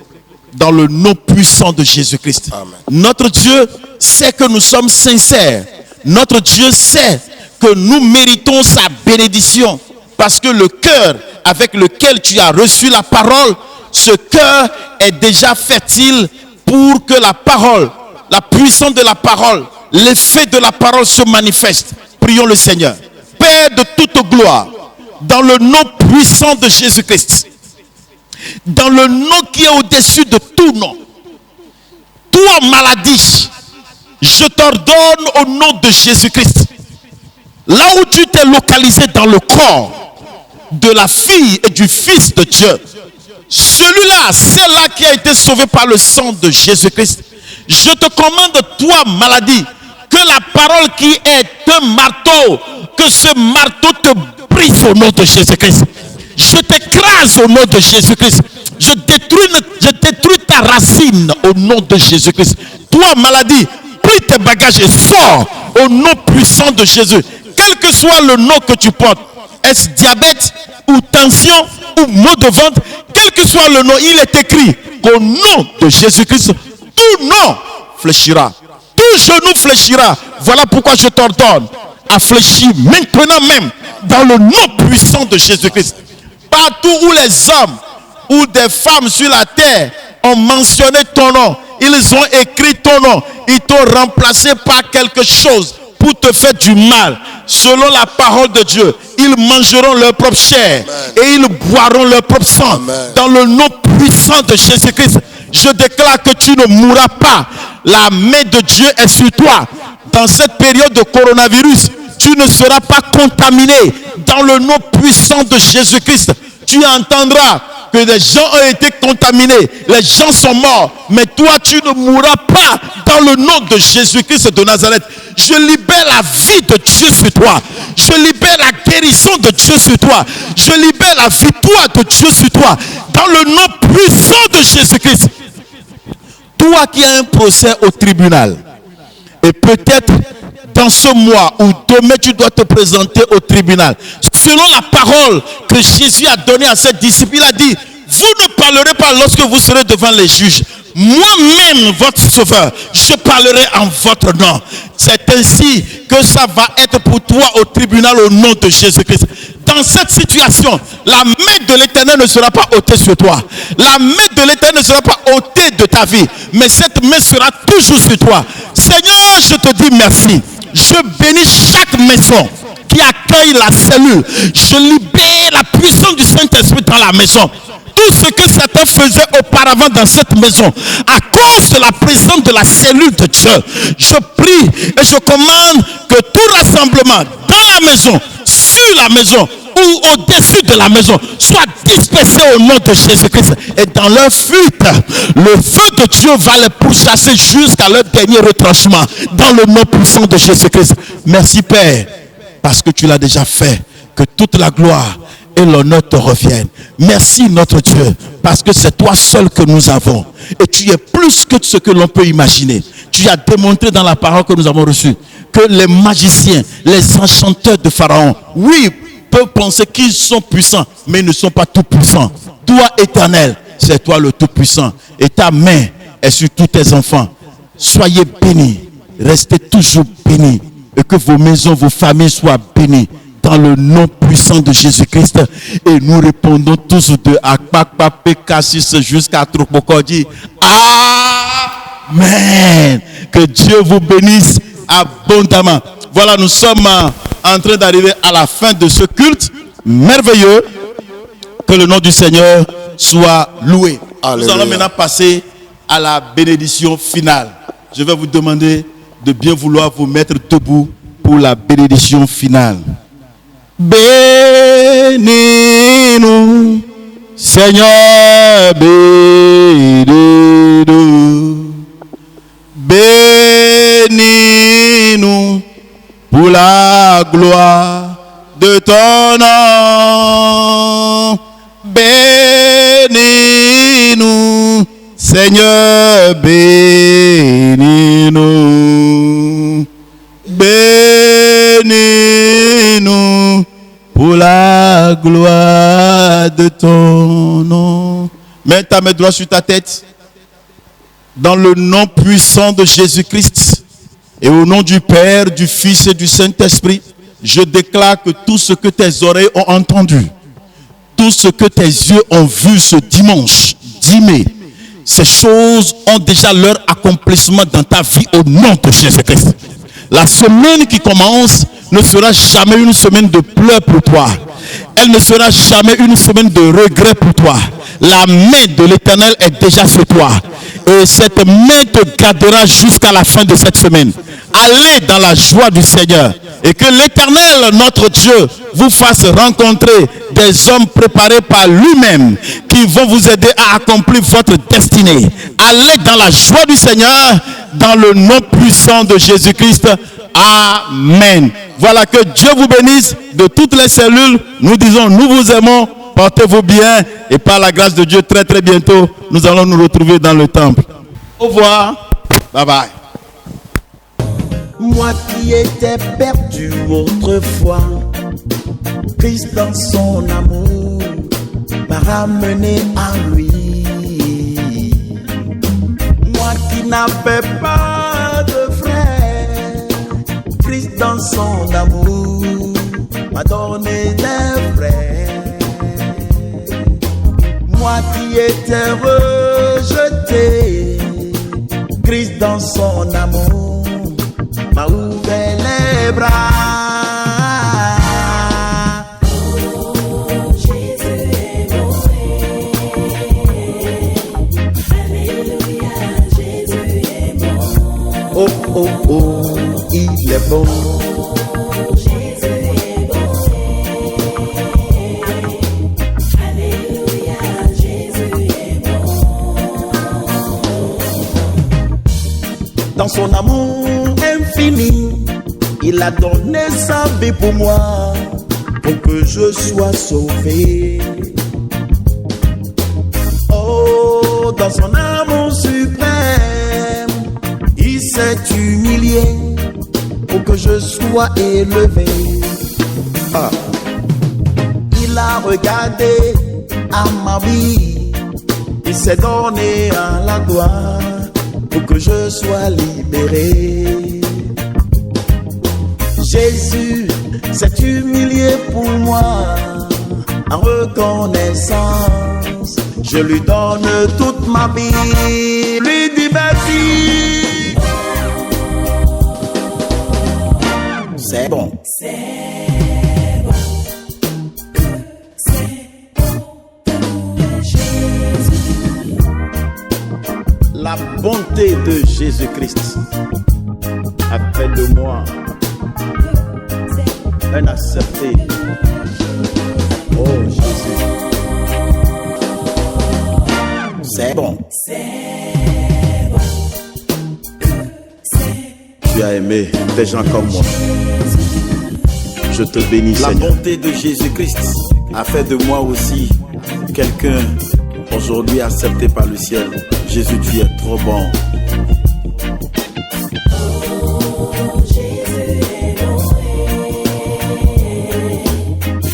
Speaker 10: Dans le nom puissant de Jésus-Christ. Notre Dieu sait que nous sommes sincères. Notre Dieu sait que nous méritons sa bénédiction. Parce que le cœur avec lequel tu as reçu la parole, ce cœur est déjà fertile pour que la parole, la puissance de la parole, l'effet de la parole se manifeste. Prions le Seigneur. Père de toute gloire, dans le nom puissant de Jésus-Christ, dans le nom qui est au-dessus de tout nom, toi maladie, je t'ordonne au nom de Jésus-Christ, là où tu t'es localisé dans le corps de la fille et du fils de Dieu, celui-là, celle-là qui a été sauvé par le sang de Jésus-Christ, je te commande, toi maladie, que la parole qui est un marteau, que ce marteau te brise au nom de Jésus-Christ. Je t'écrase au nom de Jésus-Christ. Je détruis ta racine au nom de Jésus-Christ. Toi, maladie, prie tes bagages et sors au nom puissant de Jésus. Quel que soit le nom que tu portes, est-ce diabète ou tension ou maux de ventre, quel que soit le nom, il est écrit qu'au nom de Jésus-Christ, tout nom fléchira. Tout genou fléchira. Voilà pourquoi je t'ordonne à fléchir maintenant même dans le nom puissant de Jésus-Christ. Partout où les hommes ou des femmes sur la terre ont mentionné ton nom, ils ont écrit ton nom, ils t'ont remplacé par quelque chose pour te faire du mal. Selon la parole de Dieu, ils mangeront leur propre chair et ils boiront leur propre sang. Amen. Dans le nom puissant de Jésus-Christ, je déclare que tu ne mourras pas. La main de Dieu est sur toi. Dans cette période de coronavirus, tu ne seras pas contaminé. Dans le nom puissant de Jésus-Christ, tu entendras que des gens ont été contaminés, les gens sont morts, mais toi tu ne mourras pas dans le nom de Jésus-Christ de Nazareth. Je libère la vie de Dieu sur toi, je libère la guérison de Dieu sur toi, je libère la victoire de Dieu sur toi, dans le nom puissant de Jésus-Christ. Toi qui as un procès au tribunal, et peut-être dans ce mois ou demain tu dois te présenter au tribunal, selon la parole que Jésus a donnée à ses disciples, il a dit, vous ne parlerez pas lorsque vous serez devant les juges. Moi-même, votre sauveur, je parlerai en votre nom. C'est ainsi que ça va être pour toi au tribunal au nom de Jésus-Christ. Dans cette situation, la main de l'Éternel ne sera pas ôtée sur toi. La main de l'Éternel ne sera pas ôtée de ta vie. Mais cette main sera toujours sur toi. Seigneur, je te dis merci. Je bénis chaque maison qui accueille la cellule. Je libère la puissance du Saint-Esprit dans la maison. Tout ce que Satan faisait auparavant dans cette maison, à cause de la présence de la cellule de Dieu, je prie et je commande que tout rassemblement dans la maison, sur la maison ou au-dessus de la maison soit dispersé au nom de Jésus-Christ. Et dans leur fuite, le feu de Dieu va les pourchasser jusqu'à leur dernier retranchement dans le nom puissant de Jésus-Christ. Merci Père, parce que tu l'as déjà fait. Que toute la gloire et l'honneur te reviennent. Merci notre Dieu, parce que c'est toi seul que nous avons. Et tu es plus que ce que l'on peut imaginer. Tu as démontré dans la parole que nous avons reçue que les magiciens, les enchanteurs de Pharaon, oui, peuvent penser qu'ils sont puissants, mais ils ne sont pas tout puissants. Toi, Éternel, c'est toi le tout puissant. Et ta main est sur tous tes enfants. Soyez bénis. Restez toujours bénis. Et que vos maisons, vos familles soient bénies. Dans le nom puissant de Jésus-Christ. Et nous répondons tous de Akpakpa P6 jusqu'à Tropokordi. Amen. Que Dieu vous bénisse abondamment. Voilà, nous sommes en train d'arriver à la fin de ce culte merveilleux. Que le nom du Seigneur soit loué. Alléluia. Nous allons maintenant passer à la bénédiction finale. Je vais vous demander de bien vouloir vous mettre debout pour la bénédiction finale. Bénis-nous, Seigneur, bénis-nous. Bénis-nous pour la gloire de ton nom. Bénis-nous Seigneur, bénis-nous. Bénis-nous pour la gloire de ton nom. Mets ta main droite sur ta tête. Dans le nom puissant de Jésus-Christ et au nom du Père, du Fils et du Saint-Esprit, je déclare que tout ce que tes oreilles ont entendu, tout ce que tes yeux ont vu ce dimanche 10 mai, ces choses ont déjà leur accomplissement dans ta vie au nom de Jésus-Christ. La semaine qui commence ne sera jamais une semaine de pleurs pour toi. Elle ne sera jamais une semaine de regret pour toi. La main de l'Éternel est déjà sur toi. Et cette main te gardera jusqu'à la fin de cette semaine. Allez dans la joie du Seigneur. Et que l'Éternel, notre Dieu, vous fasse rencontrer des hommes préparés par lui-même qui vont vous aider à accomplir votre destinée. Allez dans la joie du Seigneur, dans le nom puissant de Jésus-Christ. Amen. Voilà, que Dieu vous bénisse de toutes les cellules. Nous disons, nous vous aimons. Portez-vous bien et par la grâce de Dieu, très très bientôt, nous allons nous retrouver dans le temple. Au revoir. Bye bye.
Speaker 3: Moi qui étais perdu autrefois, Christ dans son amour m'a ramené à lui. Moi qui n'avais pas de frère, Christ dans son amour m'a donné des frères. Moi qui étais rejeté, Christ dans son amour m'a ouvert les bras.
Speaker 2: Oh, Jésus est bon. Alléluia, Jésus est bon.
Speaker 3: Oh, oh, oh, il est bon. Dans son amour infini, il a donné sa vie pour moi, pour que je sois sauvé. Oh, dans son amour suprême, il s'est humilié pour que je sois élevé. Ah. Il a regardé à ma vie, il s'est donné à la gloire pour que je sois libéré. Jésus s'est humilié pour moi. En reconnaissance, je lui donne toute ma vie. Lui dis merci. C'est bon.
Speaker 2: C'est bon. C'est bon. Jésus.
Speaker 3: La bonté de Jésus-Christ a fait de moi un accepté. Oh Jésus, c'est bon.
Speaker 2: C'est bon.
Speaker 3: Tu as aimé des gens comme moi. Je te bénis, Seigneur. La bonté de Jésus-Christ a fait de moi aussi quelqu'un aujourd'hui accepté par le ciel. Jésus, tu es trop bon.
Speaker 2: Oh, Jésus est bon.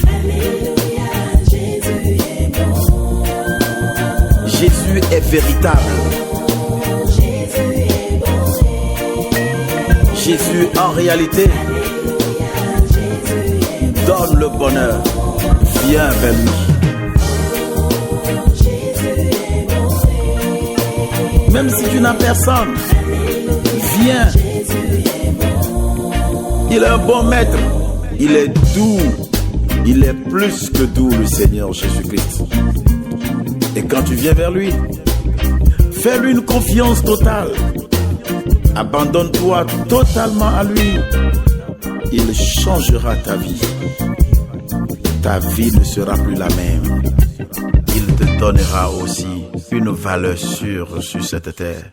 Speaker 2: Alléluia, Jésus est bon.
Speaker 3: Jésus est véritable.
Speaker 2: Oh, Jésus est bon.
Speaker 3: Jésus, en réalité, donne le bonheur. Viens vers lui. Même si tu n'as personne, viens. Il est un bon maître. Il est doux. Il est plus que doux, le Seigneur Jésus-Christ. Et quand tu viens vers lui, fais-lui une confiance totale. Abandonne-toi totalement à lui. Il changera ta vie. Ta vie ne sera plus la même. Il te donnera aussi une valeur sûre sur cette terre.